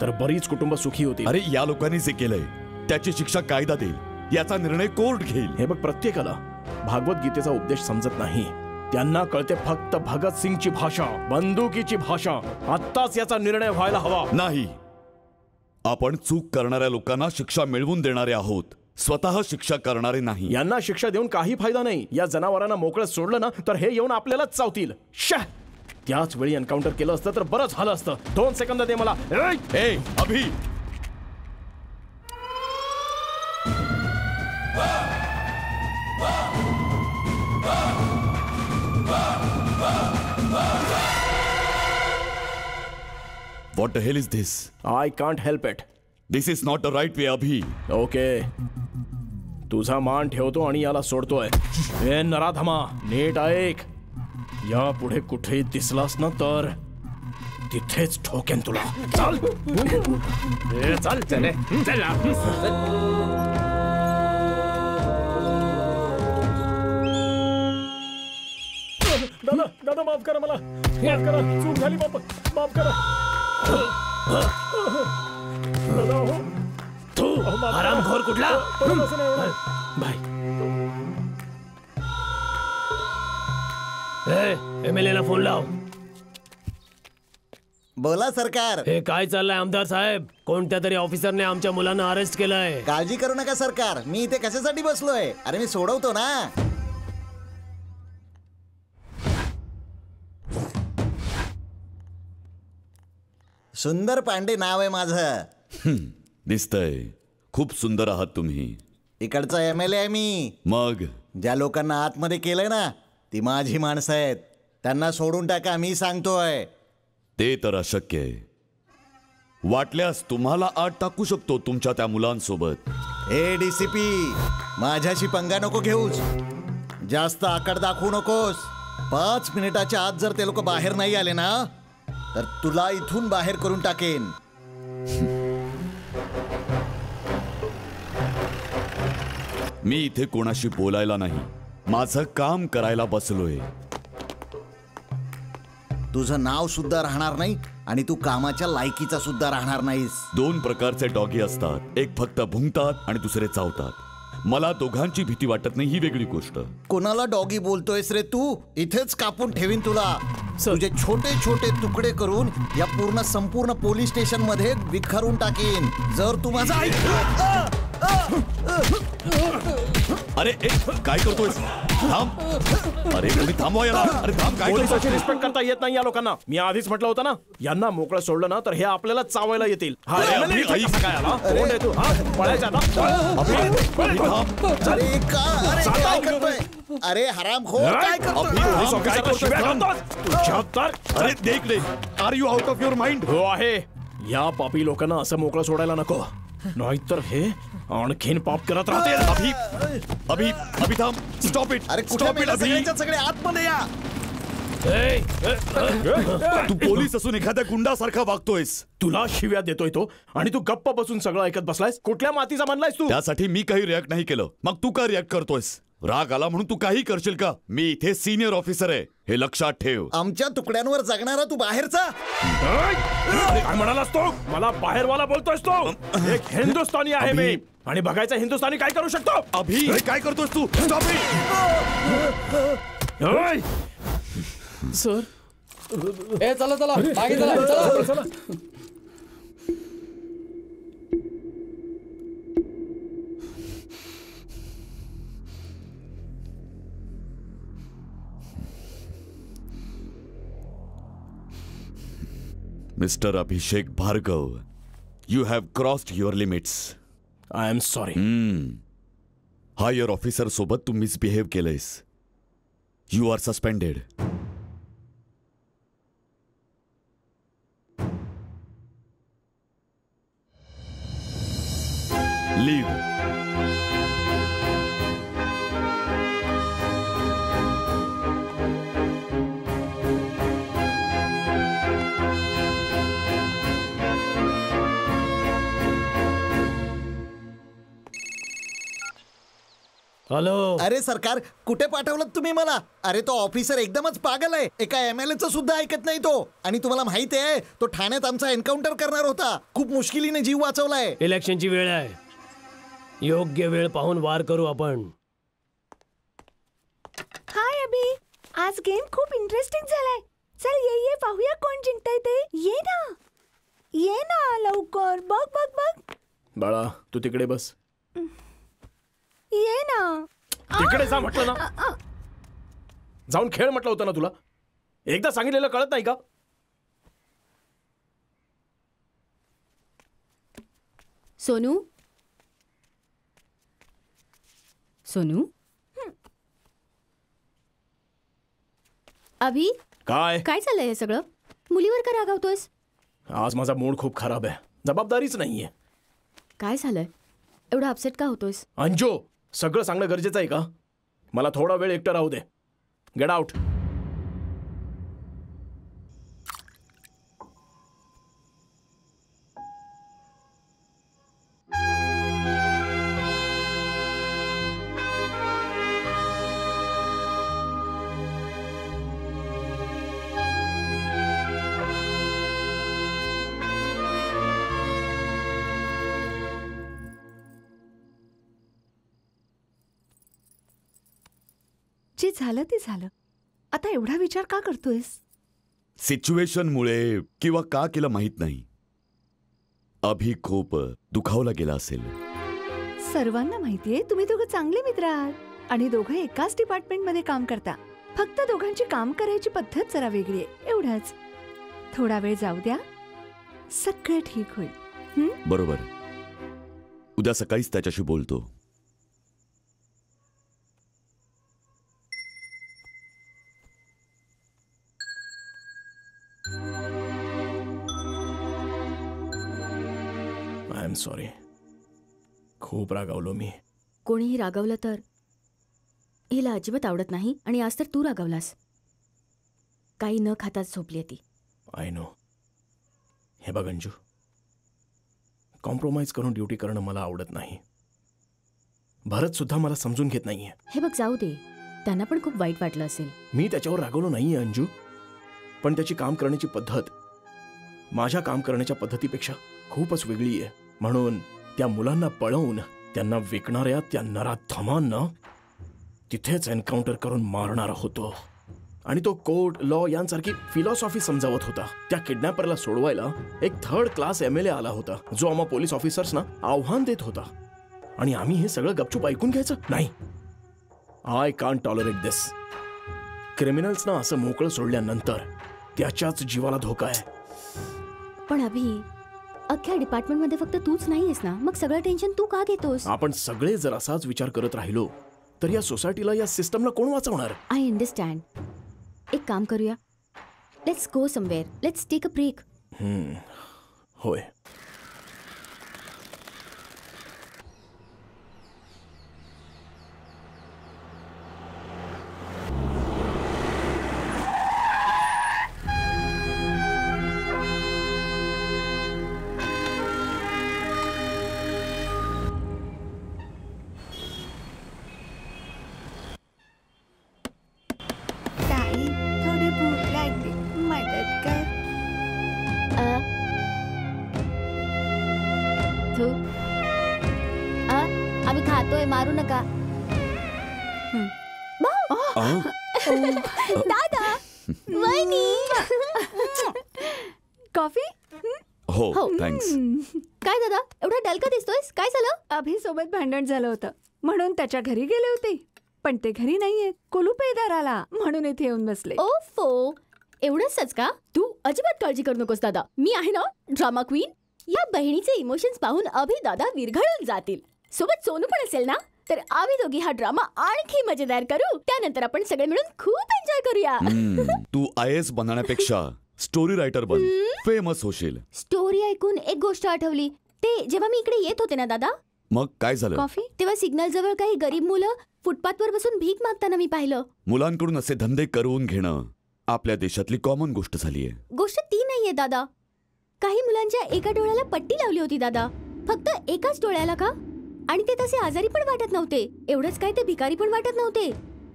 तर बरीच कुटुंब सुखी होती. अरे या लोकांनी जे केलंय त्याची शिक्षा कायदा देईल. याचा निर्णय कोर्ट घेईल. हे बघ, प्रत्येकाला भागवत गीतेचा उपदेश समजत नाही. त्यांना कळते फक्त भगत सिंगची भाषा, बंदुकीची भाषा. आत्ताच याचा निर्णय व्हायला हवा. नाही, आपण चूक करणाऱ्या लोकांना शिक्षा मिळवून देणारे आहोत, स्वतः शिक्षा करणारे नाही. यांना शिक्षा देऊन काही फायदा नाही. या जनावरांना मोकळं सोडलं ना तर हे येऊन आपल्यालाच चावतील. त्याच वेळी एन्काउंटर केलं असतं तर बरं झालं असतं. 2 सेकंद दे मला. अभि What the hell is this? I can't help it. This is not the right way, Abhi. Okay. तुझा मान ठेवतो आणि याला सोडतोय. हे नराधमा, नीट ऐक. या पुढे कुठेही दिसलास ना तर तिथेच ठोकेन तुला. चल चल चल चल. दादा दादा माफ करा मला, माफ करा, चूक झाली, माफ करा दादा. हो तू हरामखोर कुठला. बाय. MLA ला फोन लाव. बोला सरकार. हे काय चाललंय आमदार साहेब? कोणत्या तरी ऑफिसरने आमच्या मुलांना अरेस्ट केलंय. काळजी करू नका सरकार, मी इथे कशासाठी बसलोय? अरे मी सोडवतो ना. सुंदर पांडे नाव आहे माझं. दिसतंय खूप सुंदर आहात तुम्ही. इकडचा MLA आहे मी. मग ज्या लोकांना आतमध्ये केलंय ना ती माझी माणसं आहेत. त्यांना सोडून टाका, मी सांगतोय. ते तर अशक्य आहे. वाटल्यास तुम्हाला आत टाकू शकतो तुमच्या त्या मुलांसोबत. ए DCP, माझ्याशी पंगा नको घेऊस. जास्त आकड दाखवू नकोस. 5 मिनिटाच्या आत जर ते लोक बाहेर नाही आले ना तर तुला इथून बाहेर करून टाकेन. मी इथे कोणाशी बोलायला नाही, माझं काम करायला बसलोय. तुझं नाव सुद्धा राहणार नाही आणि तू कामाच्या लायकीचा सुद्धा राहणार नाहीस. 2 प्रकारचे डॉगी असतात, एक फक्त भुंकतात आणि दुसरे चावतात. मला दोघांची भीती वाटत नाही, ही वेगळी गोष्ट. कोणाला डॉगी बोलतोयस रे तू? इथेच कापून ठेवीन तुला. तुझे छोटे छोटे तुकडे करून या संपूर्ण पोलीस स्टेशन मध्ये विखरून टाकीन जर तू माझा अरे काय करतोय? थांब. अरे कोणी थांबवा याला. अरे थांब. काय पोलिसांची रिस्पेक्ट करता येत नाही या लोकांना. मी आधीच म्हटलं होतं ना, यांना मोकळं सोडलं ना तर हे आपल्याला चावायला येतील. अरे हरामखोर काय अरे देख रे, are you out of your mind? हो आहे. या पापी लोकांना असं मोकळं सोडायला नको, नाहीतर हे आणखीन पाप करत राहतील. अभि थांब. Stop it. अरे स्टॉप इट अभि. सगळे आतमध्ये या. तू पोलीस असून एखाद्या गुंडासारखा वागतोयस. तुला शिव्या देतोय तो आणि तू गप्प बसून सगळं ऐकत बसलायस. कुठल्या मातीचा मानलायस तू? त्यासाठी मी काही रिॲक्ट नाही केलं. मग तू का रिॲक्ट करतोयस? राग आला म्हणून तू काही करशील का? मी इथे सिनियर ऑफिसर आहे, हे लक्षात ठेव. आमच्या तुकड्यांवर जगणारा तू बाहेरचा. काय म्हणालास तो? मला बाहेरवाला बोलतोयस तो? एक हिंदुस्थानी आहे मी आणि बघायचं हिंदुस्थानी काय करू शकतो. अभि काय करतोयस तू? Stop it. सर चला चला मागे चला चला. Mister Abhishek Bhargava, you have crossed your limits. I am sorry. Higher officer सोबत तू मिसबिहेव केलंयस. You are suspended. Leave. Hello. अरे सरकार, कुठे पाठवलं तुम्ही मला? अरे तो ऑफिसर एकदमच पागल आहे. एका MLAचं सुद्धा ऐकत नाही तो. आणि तुम्हाला माहिती आहे तो ठाण्यात आमचा एन्काउंटर करणार होता. खूप मुश्किलीने जीव वाचवलाय. इलेक्शनची वेळ आहे, योग्य वेळ पाहून वार करू आपण. हाय अभि, आज गेम खूप इंटरेस्टिंग झालाय. चल ये पाहूया कोण जिंकतंय ते. ये ना लवकर. बघ बघ बघ. बाळा तू तिकडे बस. ये ना. तिकडे जा म्हटलं ना. जाऊन खेळ म्हटलं होतं ना तुला. एकदा सांगितलेलं कळत नाही का? सोनू सोनू अभि काय चाललंय हे सगळं? मुलीवर का रागावतोयस? आज माझा मूड खूप खराब आहे. जबाबदारीच नाहीये. काय झालंय? एवढा अपसेट का होतोयस? अंजू, सगळं सांगणं गरजेचं आहे का? मला थोडा वेळ एकटं राहू दे. Get out. जे झालं ते झालं. आता एवढा विचार का करतोयस? सिच्युएशनमुळे किंवा का केलं माहित नाही, अभि खूप दुखावला गेला असेल. सर्वांना माहितीये तुम्ही दोघं चांगले मित्र आहात आणि दोघं एकाच डिपार्टमेंटमध्ये काम करता. फक्त दोघांची काम करायची पद्धत जरा वेगळी आहे, एवढंच. थोडा वेळ जाऊ द्या, सगळं ठीक होईल. बरोबर. उद्या सकाळीच त्याच्याशी बोलतो. I am sorry. खूप रागावलो मी. कोणीही रागावलं तर हिला अजिबात आवडत नाही आणि आज तर तू रागावलास. काही न खाताच झोपली ती. I know. हे बघ अंजू, कॉम्प्रोमाइज करून ड्युटी करणं मला आवडत नाही. भरत सुद्धा मला समजून घेत नाहीये. हे बघ, जाऊ दे. त्यांना पण खूप वाईट वाटलं असेल. मी त्याच्यावर रागवलो नाहीये अंजू, पण त्याची काम करण्याची पद्धत माझ्या काम करण्याच्या पद्धतीपेक्षा खूपच वेगळी आहे. म्हणून त्या मुलांना पळवून त्यांना विकणाऱ्या त्या नराधमांना तिथेच एन्काउंटर करून मारणार होतो. आणि तो कोर्ट, लॉ यांसारखी फिलॉसॉफी समजावत होता. त्या किडनॅपरला सोडवायला एक 3rd क्लास MLA आला होता, जो आम्हा पोलीस ऑफिसर्सना आव्हान देत होता. आणि आम्ही हे सगळं गपचूप ऐकून घ्यायचं नाही. आय कांट टॉलरेट दिस. क्रिमिनल्सना असं मोकळं सोडल्यानंतर त्याच्याच जीवाला धोका आहे. पण अभि, अख्ख्या डिपार्टमेंटमध्ये फक्त तूच नाहीयेस ना, मग सगळं टेन्शन तू का घेतोस? आपण सगळे जर असाच विचार करत राहिलो तर या सोसायटीला, या सिस्टमला कोण वाचवणार? I understand. एक काम करूया, let's go somewhere, let's take a break. होय. थोडी भूक लागली, मदत कर. आम्ही खातोय, मारू नका. दादा, वहिनी. कॉफी? हो, थँक्स. काय दादा, एवढा डलका दिसतोयस? काय झालं? अभि सोबत भांडण झालं होतं म्हणून त्याच्या घरी गेले होते, पण ते घरी नाहीयेत. कुलूप आहे दाराला, म्हणून इथे येऊन बसले. ओफो, एवढंच का? तू अजिबात काळजी करू नकोस दादा, मी आहे ना, ड्रामा क्वीन. या बहिणीचे इमोशन्स पाहून अभि दादा विरघळून जातील. सोबत सोनू पण असेल ना, तर आम्ही दोघी हा ड्रामा आणखी मजेदार करू. त्यानंतर आपण सगळे मिळून खूप एन्जॉय करूया. तू IAS बनण्यापेक्षा स्टोरी रायटर बन, फेमस होशील. स्टोरी ऐकून एक गोष्ट आठवली. ते जेव्हा मी इकडे येत होते ना दादा, मग काय झालं? कॉफी? तेव्हा सिग्नल जवळ काही गरीब मुलं फुटपाथवर बसून भीक मागताना मी पाहिलं. मुलांकडून असे धंदे करून घेणं आपल्या देशातली कॉमन गोष्ट झालीये. गोष्ट ती नाहीये दादा. काही मुलांच्या एका डोळ्याला पट्टी लावली होती दादा, फक्त एकाच डोळ्याला का? आणि ते तसे आजारी पण वाटत नव्हते. एवढंच काय, ते भिकारी पण वाटत नव्हते.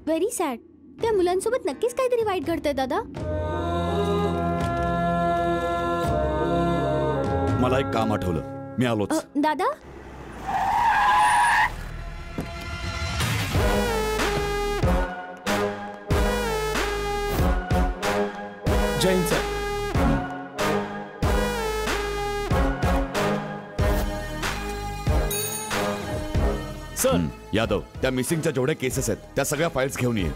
Very sad. त्या मुलांसोबत नक्कीच काहीतरी वाईट घडतंय दादा. मला एक काम आठवलं, मी आलोच. दादा, जैन सर. सर, यादव, त्या मिसिंगच्या जेवढ्या केसेस आहेत त्या सगळ्या फाईल्स घेऊन ये.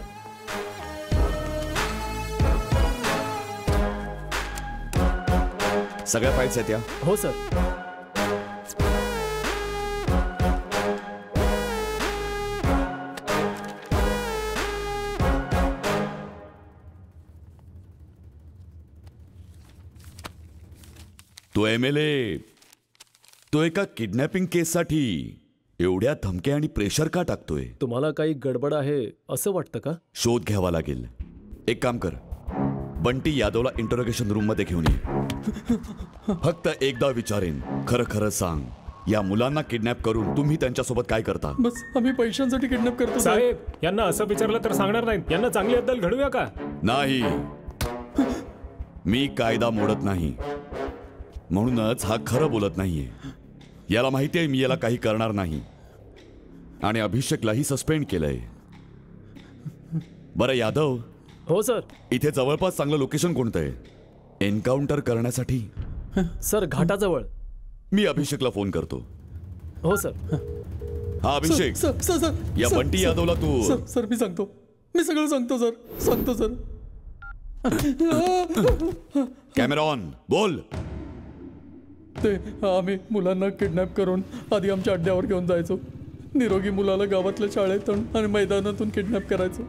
सगळ्या फाईल्स आहेत या? हो सर. तो MLA, तो एका किडनॅपिंग केससाठी एवढ्या धमक्या आणि प्रेशर का टाकतोय? तुम्हाला काही गडबड आहे असं वाटतं का? शोध घ्यावा लागेल. एक काम कर, बंटी यादवला इंटरोगेशन रूम मध्ये घेऊन ये. फक्त एकदा विचारेन, खरं खरं सांग, या मुलांना किडनॅप करून तुम्ही त्यांच्यासोबत काय करता? बस आम्ही पैशांसाठी किडनॅप करतो साहेब. यांना असं विचारलं तर सांगणार नाहीत. यांना चांगली अद्दल घडूया का? नाही, मी कायदा मोडत नाही, म्हणूनच हा खरं बोलत नाहीये. याला माहिती आहे मी याला काही करणार नाही आणि अभिषेकलाही सस्पेंड केलंय. बरं यादव. हो सर. इथे जवळपास चांगलं लोकेशन कोणतं आहे एन्काउंटर करण्यासाठी? सर घाटाजवळ. मी अभिषेकला फोन करतो. हो सर. हा अभिषेक. सर सर सर या सर, बंटी सर, यादवला तू. सर सर मी सांगतो, मी सगळं सांगतो सर, सांगतो सर. Camera on. बोल. ते आम्ही मुलांना किडनॅप करून आधी आमच्या अड्ड्यावर घेऊन जायचो. निरोगी मुलाला गावातल्या शाळेतून आणि मैदानातून किडनॅप करायचो.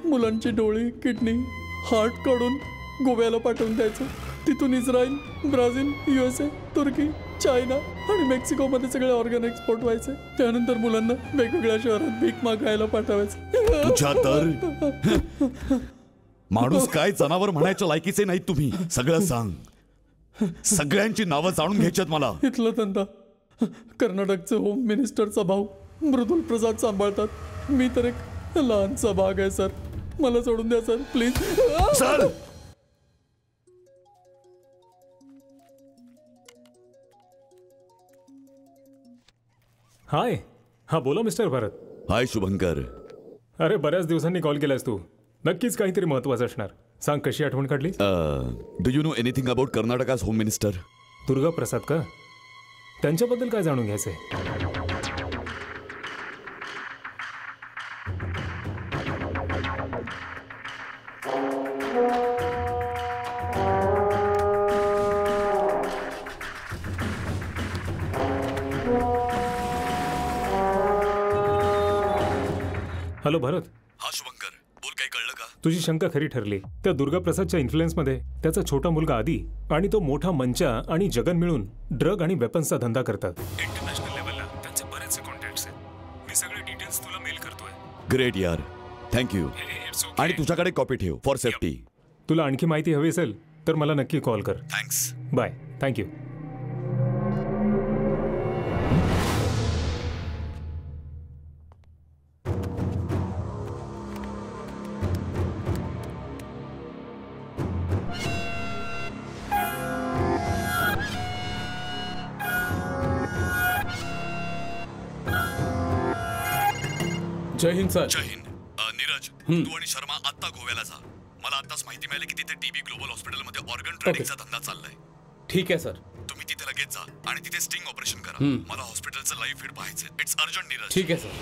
मुलांची डोळी, किडनी, हार्ट काढून गोव्याला पाठवून द्यायचो. तिथून इस्रायल, ब्राझील, USA, तुर्की, चायना आणि मेक्सिकोमध्ये सगळे ऑर्गन एक्सपोर्ट व्हायचे. त्यानंतर मुलांना वेगवेगळ्या शहरात भीक मागायला पाठवायचे. तुझ्या तर माणूस काय जनावर म्हणायच्या लायकीचे नाहीत तुम्ही. सगळं सांग. सगळ्यांची नावं जाणून घ्यायच्यात मला. इथला धंदा कर्नाटकचे होम मिनिस्टरचा भाऊ मृदुल प्रसाद सांभाळतात. मी तर एक लहानसा भाग आहे सर. मला सोडून द्या सर प्लीज. Sir hi. हा बोला मिस्टर भरत. हाय शुभंकर. अरे बऱ्याच दिवसांनी कॉल केलास तू. नक्कीच काहीतरी महत्वाचं असणार. सांग कशी आठवण काढली? Do you know anything about Karnataka's home minister? Durga Prasad का? त्यांच्याबद्दल काय जाणून घ्यायचंय? हॅलो भरत. हा शुभंकर बोल. काही कळलं का? तुझी शंका खरी ठरली. त्या दुर्गा प्रसादच्या इन्फ्लुएन्समध्ये त्याचा छोटा मुलगा आदी आणि तो मोठा मंचा आणि जगन मिळून ड्रग आणि वेपन्सचा धंदा करतात. इंटरनॅशनल लेवलला त्यांचे बरेचसे कॉन्टॅक्ट्स आहेत. मी सगळे डिटेल्स तुला मेल करतोय. ग्रेट यार. थँक्यू. आणि तुझ्याकडे कॉपी ठेव फॉर सेफ्टी. तुला आणखी माहिती हवी असेल तर मला नक्की कॉल कर. थँक्स. बाय. थँक्यू. जय हिंद सर. जय हिंद. नीरज तू आणि शर्मा आत्ता गोव्याला जा. मला आत्ताच माहिती मिळाली की तिथे टीबी ग्लोबल हॉस्पिटलमध्ये ऑर्गन ट्रेडिंगचा धंदा चाललाय. ठीक आहे सर. तुम्ही तिथे लगेच जा आणि तिथे स्टिंग ऑपरेशन करा. मला हॉस्पिटलचं लाईव्ह फीड पाहायचंय. It's urgent Neeraj. ठीक आहे सर.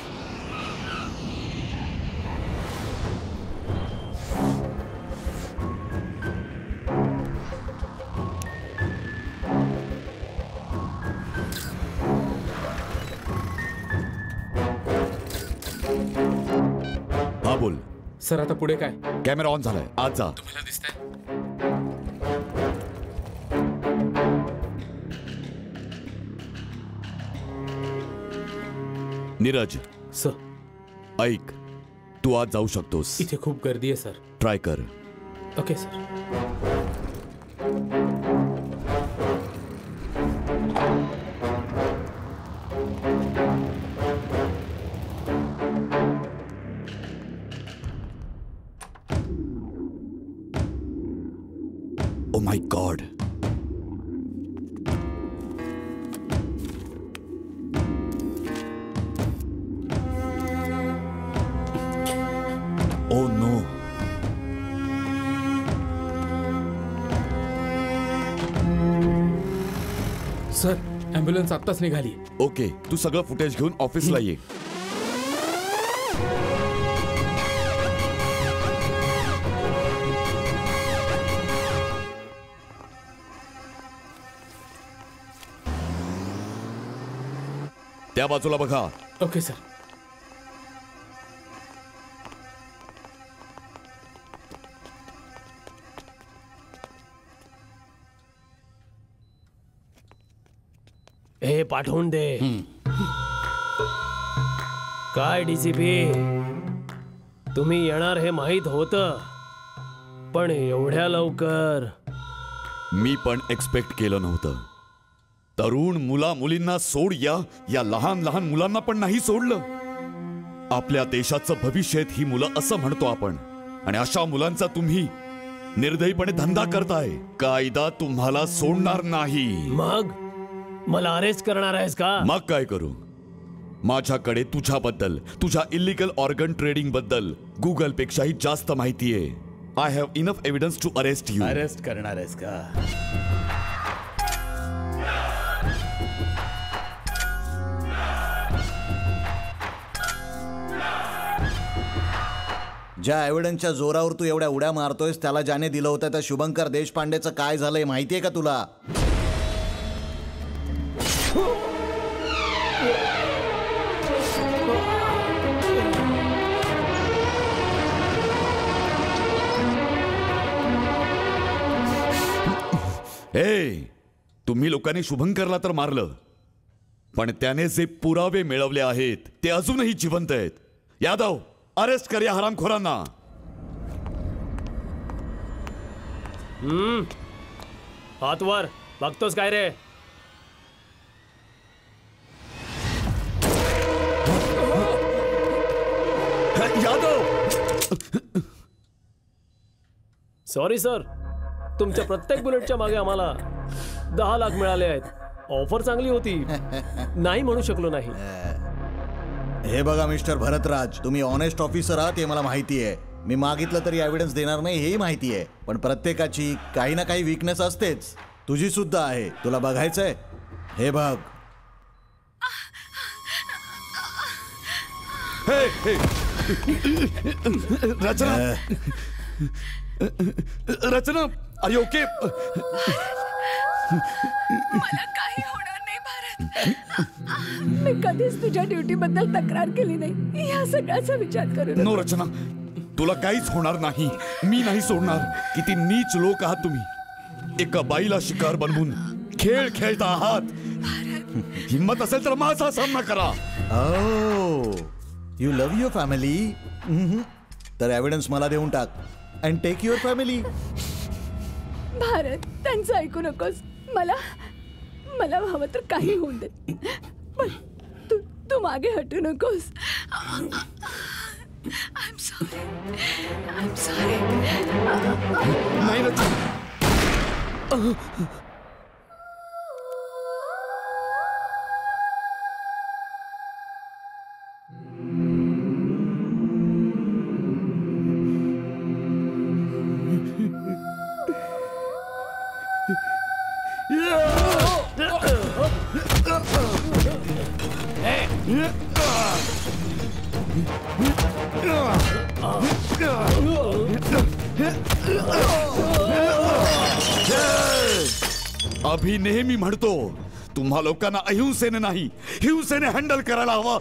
हा बोल. सर आता पुढे काय? कॅमेरा ऑन झालाय. आज जा. तुम्हाला दिसतंय? नीरज सर ऐक. तू आज जाऊ शकतोस. इथे खूप गर्दी आहे सर. ट्राय कर. Okay sir. Oh my God. Oh no. Sir ambulance आत्ताच निघाली. ओके तू सगळं फुटेज घेऊन ऑफिसला ये. त्या बाजूला बघा. Okay sir. हे पाठवून दे. काय DCP, तुम्ही येणार हे माहीत होतं, पण एवढ्या लवकर मी पण एक्सपेक्ट केलं नव्हतं. तरुण मुला मुलींना सोड, या लहान लहान मुलांना पण नाही सोडलं. आपल्या देशाचं भविष्य ही मुलं असं म्हणतो आपण, आणि अशा मुलांचा तुम्ही निर्दयीपणे धंदा करताय. कायदा तुम्हाला सोडणार नाही. मग मला अरेस्ट करणार आहेस का? मग काय करू? माझ्याकडे तुझ्याबद्दल, तुझ्या इलिगल ऑर्गन ट्रेडिंग बद्दल गुगल पेक्षाही जास्त माहिती आहे. I have enough evidence to arrest you. Arrest करणार आहेस का? ज्या एव्हिडन्सच्या जोरावर तू एवढ्या उड्या मारतोयस त्याला ज्याने दिलं होतं त्या शुभंकर देशपांडेचं काय झालंय माहितीये का तुला? तुम्ही लोकांनी शुभंकरला तर मारलं, पण त्याने जे पुरावे मिळवले आहेत ते अजूनही जिवंत आहेत. यादव, अरेस्ट कर या हरामखोरांना. हात वर. बघतोस काय रे? यादव, सॉरी सर, तुमच्या प्रत्येक बुलेटच्या मागे आम्हाला 10 लाख मिळाले आहेत. ऑफर चांगली होती, नाही म्हणू शकलो नाही. हे बघा मिस्टर भरतराज, तुम्ही ऑनेस्ट ऑफिसर आहात हे मला माहिती आहे. मी मागितलं तरी एव्हिडन्स देणार नाही हेही माहिती आहे. पण प्रत्येकाची काही ना काही वीकनेस असतेच. तुझी सुद्धा आहे. तुला बघायचंय? हे बघ. रचना, रचना, आर यू ओके? मला काही होणार नाही भारत. मी कधीच तुझ्या ड्युटी बद्दल तक्रार केली नाही. या सगळ्याचा विचार करू नो रचना, तुला काहीच होणार नाही. मी नाही सोडणार. किती नीच लोक आहात तुम्ही. एका बाईला शिकार बनवून खेळ खेळता आहात. हिम्मत असेल तर माझा सामना करा. You love your family. तर एव्हिडन्स मला देऊन टाक and take your family. Bharat, त्यांचं ऐकू नकोस. मला हवं तर काही होऊन दे, पण तू मागे हटू नकोस. I'm sorry. नाही रचना. अभि नेहमी म्हणतो, तुम्हा लोकांना अहिंसेने नाही हिंसेने हँडल करायला हवं.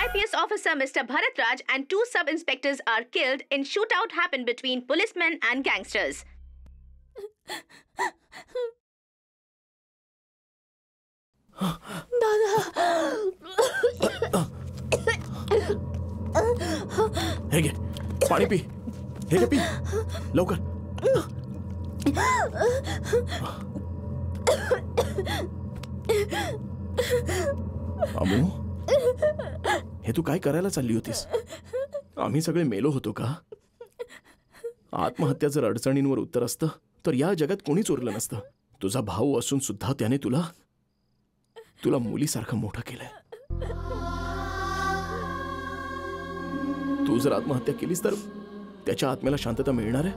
IPS officer Mr. Bharatraj and 2 sub-inspectors are killed in shootout happened between policemen and gangsters. हे घे पाणी पी. हे घे पी लवकर. अमू, हे तू काय करायला चालली होतीस? आम्ही सगळे मेलो होतो का? आत्महत्या जर अडचणींवर उत्तर असतं तर या जगात कोणीच उरलं नसतं. तुझा भाऊ असून सुद्धा त्याने तुला मुलीसारखं मोठं केलंय. तू जर आत्महत्या केलीस तर त्याच्या आत्म्याला शांतता मिळणार आहे?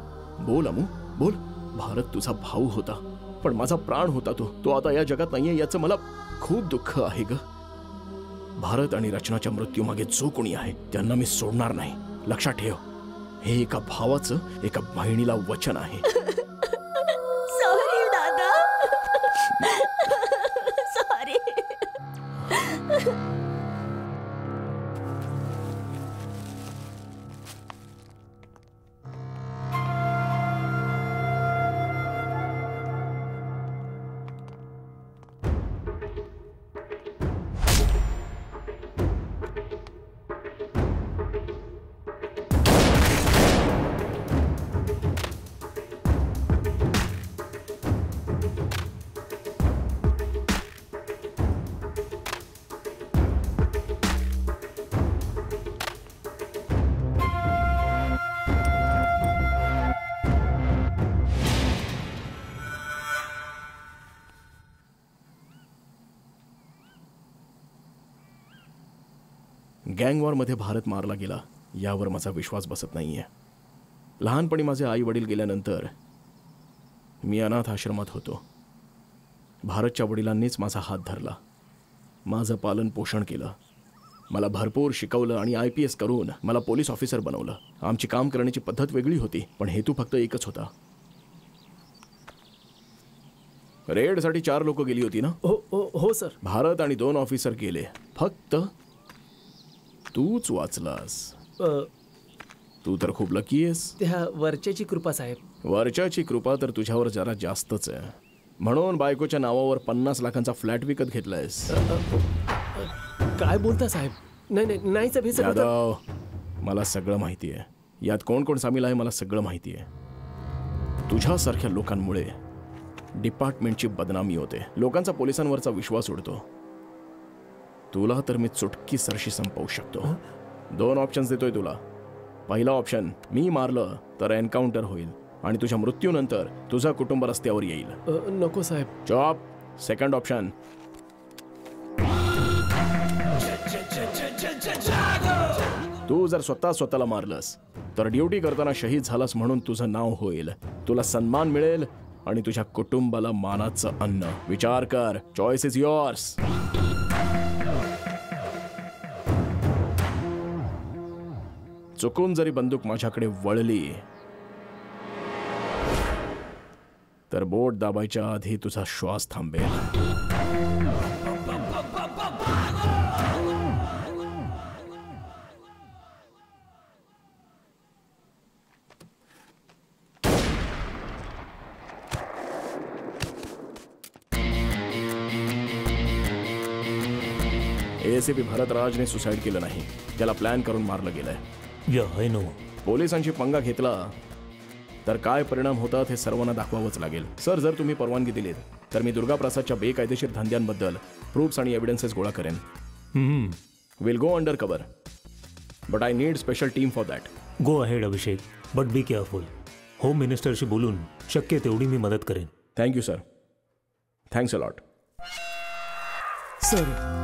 बोल अमू, बोल. भारत तुझा भाऊ होता, पण माझा प्राण होता तो आता या जगात नाहीये याचं मला खूप दुःख आहे ग. भारत आणि रचनाच्या मृत्यूमागे जो कोणी आहे त्यांना मी सोडणार नाही. लक्षात ठेव, हे एका भावाचं एका बहिणीला वचन आहे. सॉरी दादा, सॉरी. गँगवॉरमध्ये भारत मारला गेला यावर माझा विश्वास बसत नाहीये. लहानपणी माझे आई वडील गेल्यानंतर मी अनाथ आश्रमात होतो. भारतच्या वडिलांनीच माझा हात धरला, माझं पालन पोषण केलं, मला भरपूर शिकवलं आणि IPS करून मला पोलीस ऑफिसर बनवलं. आमची काम करण्याची पद्धत वेगळी होती, पण हेतू फक्त एकच होता. रेडसाठी 4 लोक गेली होती ना? हो सर. भारत आणि 2 ऑफिसर गेले, फक्त तूच वाचलास. तू तर खूप लकी आहेस. त्या वरच्याची कृपा साहेब. वरच्याची कृपा तर तुझ्यावर जरा जास्तच आहे, म्हणून बायकोच्या नावावर 50 लाखांचा फ्लॅट विकत घेतलायस. काय बोलता साहेब? नाही साहेब, हे सगळं यादव, मला सगळं माहिती आहे. यात कोण कोण सामील आहे मला सगळं माहिती आहे. तुझ्यासारख्या लोकांमुळे डिपार्टमेंटची बदनामी होते, लोकांचा पोलिसांवरचा विश्वास उडतो. तुला तर मी चुटकी सरशी संपवू शकतो. 2 ऑप्शन्स देतोय तुला. पहिला ऑप्शन, मी मारलं तर एन्काउंटर होईल आणि तुझ्या मृत्यूनंतर तुझं कुटुंब रस्त्यावर येईल. नको साहेब. जॉब. सेकंड ऑप्शन, तू जर स्वतःला मारलंस तर ड्युटी करताना शहीद झालास म्हणून तुझं नाव होईल, तुला सन्मान मिळेल आणि तुझ्या कुटुंबाला मानाचं अन्न. विचार कर. Choice is yours. चुकून जरी बंदूक माझ्याकडे वळली तर बोट दाबायच्या आधी तुझा श्वास थांबेल. ACP भरतराजने सुसाईड केलं नाही, त्याला प्लॅन करून मारलं गेलंय. पोलिसांची पंगा घेतला तर काय परिणाम होतात हे सर्वांना दाखवावंच लागेल. सर, जर तुम्ही परवानगी दिलीत तर मी दुर्गा प्रसादच्या बेकायदेशीर धंद्यांबद्दल प्रूफ्स आणि एव्हिडन्सेस गोळा करेन. Will go under cover, but I need special team for that. Go ahead Abhishek, but be careful. Home मिनिस्टरशी बोलून शक्य तेवढी मी मदत करेन. Thank you sir. Thanks a lot. Sir,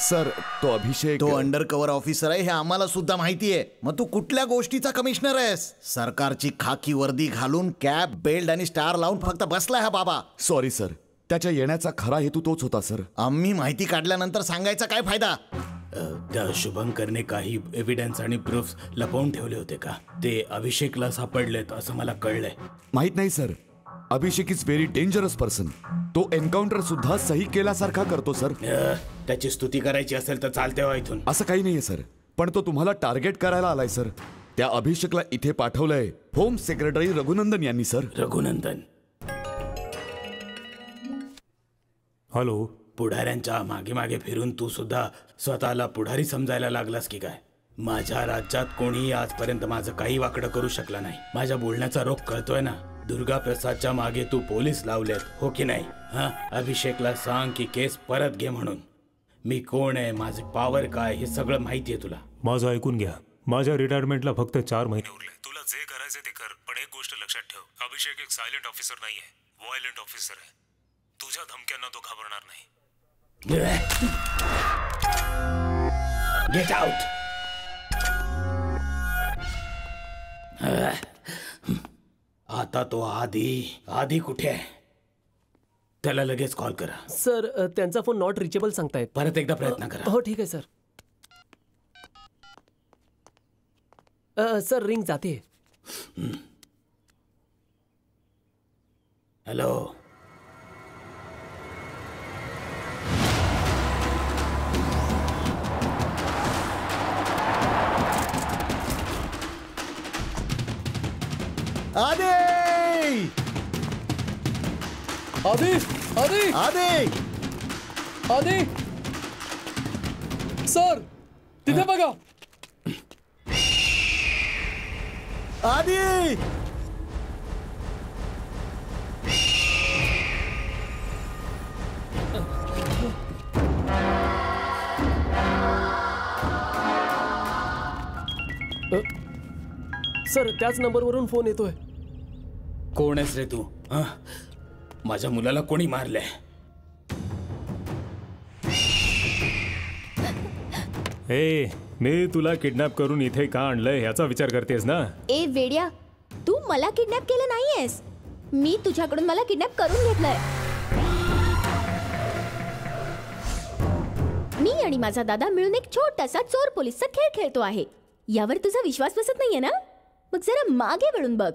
sir, तो अभिषेक, तो अंडर कव्हर ऑफिसर आहे हे आम्हाला सुद्धा माहिती आहे. मग तू कुठल्या गोष्टीचा कमिशनर आहेस? सरकारची खाकी वर्दी घालून कॅप, बेल्ट आणि स्टार लावून फक्त बसलाय हा बाबा. सॉरी सर, त्याच्या येण्याचा खरा हेतू तोच होता सर. आम्ही माहिती काढल्यानंतर सांगायचा काय फायदा? त्या शुभंकरने काही एव्हिडन्स आणि प्रूफ्स लपवून ठेवले होते का? ते अभिषेकला सापडलेत असं मला कळलंय. माहित नाही sir. Abhishek is very dangerous person. तो एन्काउंटर सुद्धा सही केल्यासारखा करतो सर. त्याची स्तुती करायची असेल तर चालते व्हा इथून. असं काही नाहीये सर, पण तो तुम्हाला टार्गेट करायला आलाय सर. त्या अभिषेकला इथे पाठवलंय होम सेक्रेटरी रघुनंदन यांनी सर. रघुनंदन? हॅलो. पुढाऱ्यांच्या मागे मागे फिरून तू सुद्धा स्वतःला पुढारी समजायला लागलास की काय? माझ्या राज्यात कोणीही आजपर्यंत माझं काही वाकडं करू शकला नाही. माझ्या बोलण्याचा रोख कळतोय ना? दुर्गा प्रसादच्या मागे तू पोलीस लावलेत, हो की नाही? हा, अभिषेकला सांग की केस परत घे म्हणून. मी कोण आहे, माझे पॉवर काय, हे सगळं माहिती आहे तुला. माझं ऐकून घ्या. माझ्या रिटायरमेंटला फक्त 4 महिने उरले. तुला जे करायचं ते कर, पण एक गोष्ट लक्षात ठेव, अभिषेक एक सायलेंट ऑफिसर नाहीये, व्हायलेंट ऑफिसर आहे. तुझ्या धमक्यांना तो घाबरणार नाही. Get out. आता तो आधी कुठे आहे? त्याला लगेच कॉल करा. सर, त्यांचा फोन नॉट रिचेबल सांगतायत. परत एकदा प्रयत्न करा. हो ठीक आहे सर. सर, रिंग जाते. हॅलो. आदे आदि आदि आदे आदि सर, तिथे बघा. आदि सर, त्याच नंबरवरून फोन येतोय. कोण आहेस रे तू? माझ्या मुलाला कोणी मारलंय? ए, मी तुला किडनॅप करून इथे का आणलंय ह्याचा विचार करतेस ना? ए वेड्या, तू मला किडनॅप केलं नाहीयेस. मी तुझ्याकडून मला किडनॅप करून घेतलंय. मी आणि माझा दादा मिळून एक छोटासा चोर पोलीसचा खेळ खेळतो आहे. यावर तुझा विश्वास बसत नाहीये ना? मग जरा मागे वळून बघ.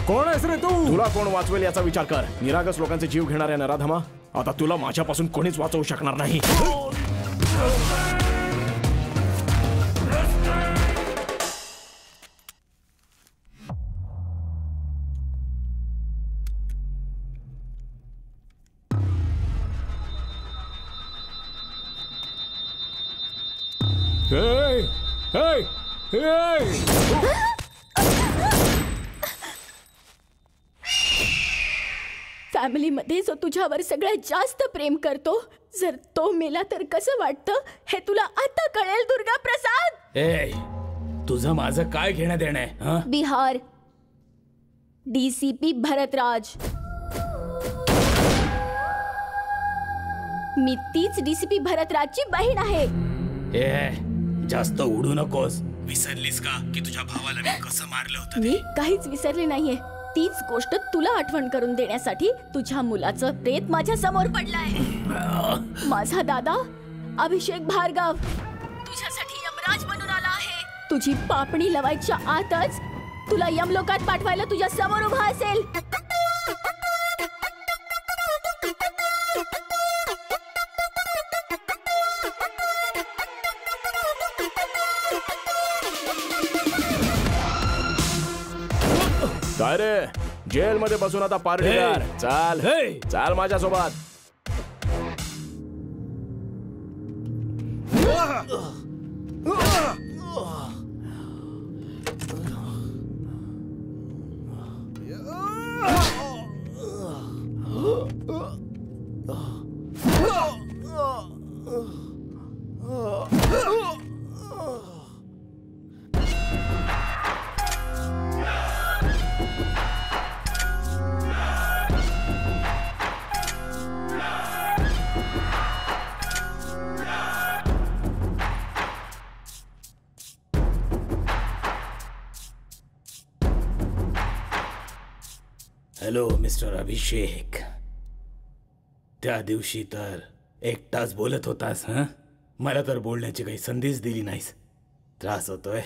कोण आहेस रे तू? तुला कोण वाचवेल याचा विचार कर. निरागस लोकांचे जीव घेणाऱ्या नराधमा, आता तुला माझ्यापासून कोणीच वाचवू शकणार नाही. फॅमिलीमध्ये जो तुझ्यावर सगळ्यात जास्त प्रेम करतो, जर तो मेला तर कसं वाटतं हे तुला आता कळेल दुर्गा प्रसाद. ए, तुझं माझं काय घेणं देणं आहे? बिहार DCP भरतराज. मी तीच DCP भरतराजची बहीण आहे. ए, जास्त उडू नकोस. विसरलीस का की तुझ्या भावाला मी कसं मारलं होतं? मी काहीच विसरले नाहीये. तीच गोष्ट तुला आठवण करून देण्यासाठी तुझ्या मुलाचं प्रेत माझ्या समोर पडलंय. माझा दादा अभिषेक भार्गव तुझ्यासाठी यमराज बनून आला आहे. तुझी पापणी लवायच्या आतच तुला यमलोकात पाठवायला तुझ्या समोर उभा असेल. काय रे, जेल मध्ये बसून आता पार्टी कर. चाल चाल माझ्यासोबत. हॅलो मिस्टर अभिषेक. त्या दिवशी तर एकटाच बोलत होतास. मला तर बोलण्याची काही संधीच दिली नाहीस. त्रास होतोय.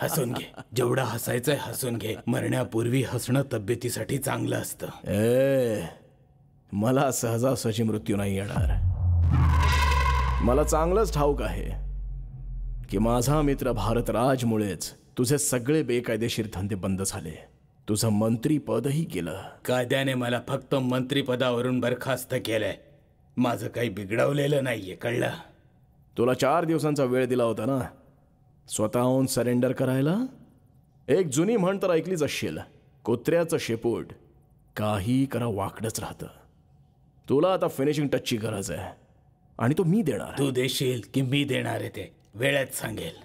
हसून घे. जेवढा हसायचंय हसून घे. मरण्यापूर्वी हसणं तब्येतीसाठी चांगलं असतं. मला सहजासहजी मृत्यू नाही येणार. मला चांगलंच ठाऊक आहे की माझा मित्र भारतराजमुळेच तुझे सगळे बेकायदेशीर धंदे बंद झाले. तुझं मंत्रीपदही गेलं. कायद्याने मला फक्त मंत्रीपदावरून बरखास्त केलंय. माझं काही बिघडवलेलं नाहीये, कळलं? तुला 4 दिवसांचा वेळ दिला होता ना स्वतःहून सरेंडर करायला. एक जुनी म्हण तर ऐकलीच असशील, कुत्र्याचं शेपूट काही करा वाकडच राहतं. तुला आता फिनिशिंग टचची गरज आहे आणि तो मी देणार. तू देशील की मी देणार आहे ते वेळेत सांगेल.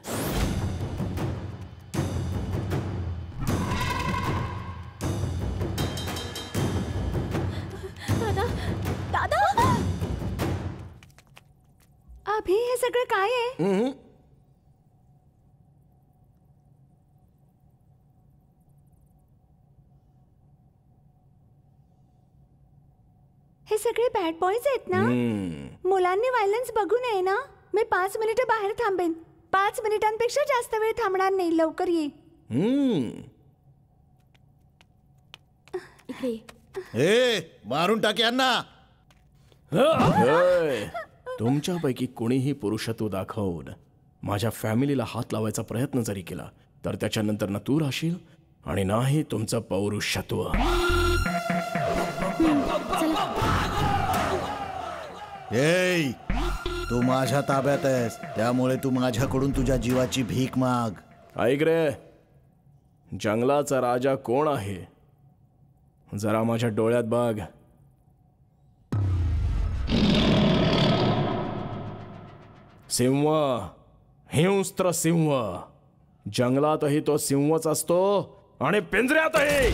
दादा, दादा. अभि, हे सगळं काय आहे? हे सगळे बॅड बॉयज आहेत ना? मुलांनी व्हायलन्स बघू नये ना? मी 5 मिनिटं बाहेर थांबेन. 5 मिनिटांपेक्षा जास्त वेळ थांबणार नाही. लवकर ये. मारून टाक यांना. तुमच्यापैकी कोणीही पुरुषत्व दाखवून माझ्या फॅमिलीला हात लावायचा प्रयत्न जरी केला तर त्याच्यानंतर ना तू राहशील आणि नाही तुमचं पौरुषत्व. ए, तू माझ्या ताब्यात आहेस, त्यामुळे तू माझ्याकडून तुझ्या जीवाची भीक माग. ऐक रे, जंगलाचा राजा कोण आहे जरा माझ्या डोळ्यात बघ. सिंह, हिंस्त्र सिंह. जंगलातही तो सिंहच असतो आणि पिंजऱ्यातही.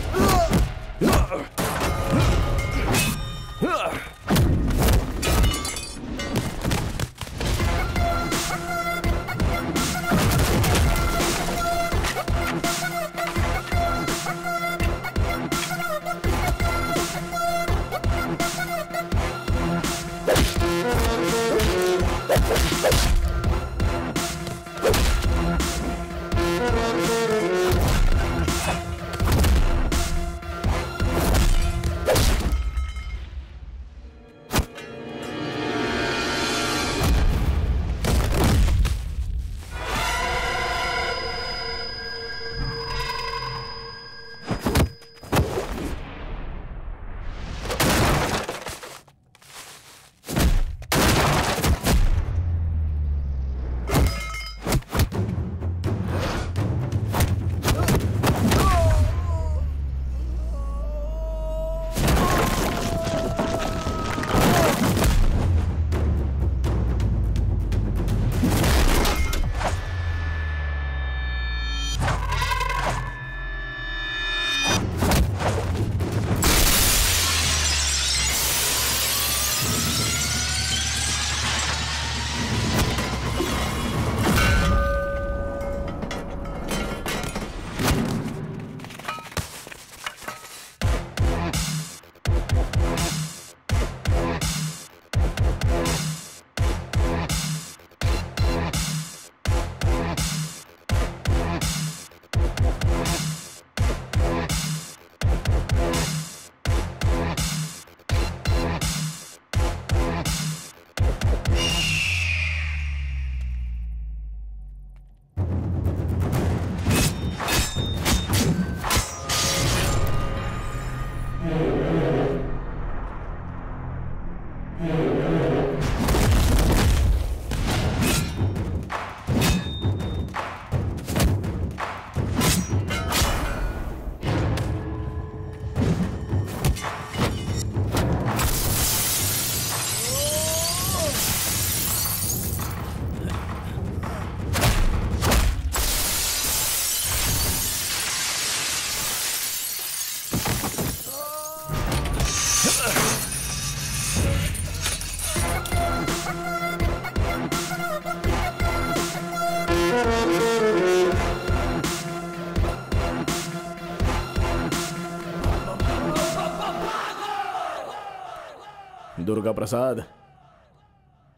दुर्गा प्रसाद,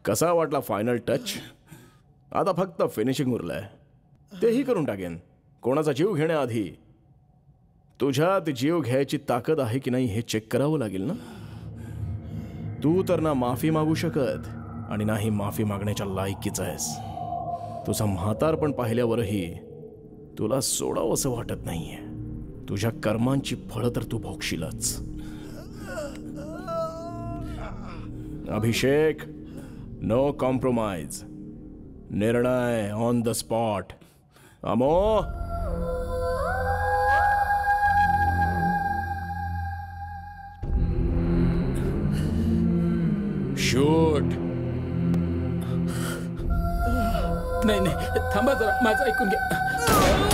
कसा वाटला फायनल टच? आता फक्त फिनिशिंग उरलंय, तेही करून टाकेन. कोणाचा जीव घेण्याआधी तुझ्यात जीव घ्यायची ताकद आहे की नाही हे चेक करावं लागेल ना. तू तर ना माफी मागू शकत आणि नाही माफी मागण्याच्या लायकीच आहेस. तुझा म्हातारपण पाहिल्यावरही तुला सोडावं असं वाटत नाहीये. तुझ्या कर्मांची फळं तर तू भोगशीलच. अभिषेक, नो कॉम्प्रोमाइज. निर्णय ऑन द स्पॉट. अमो, शूट. नाही, थांबा जरा, माझं ऐकून घ्या.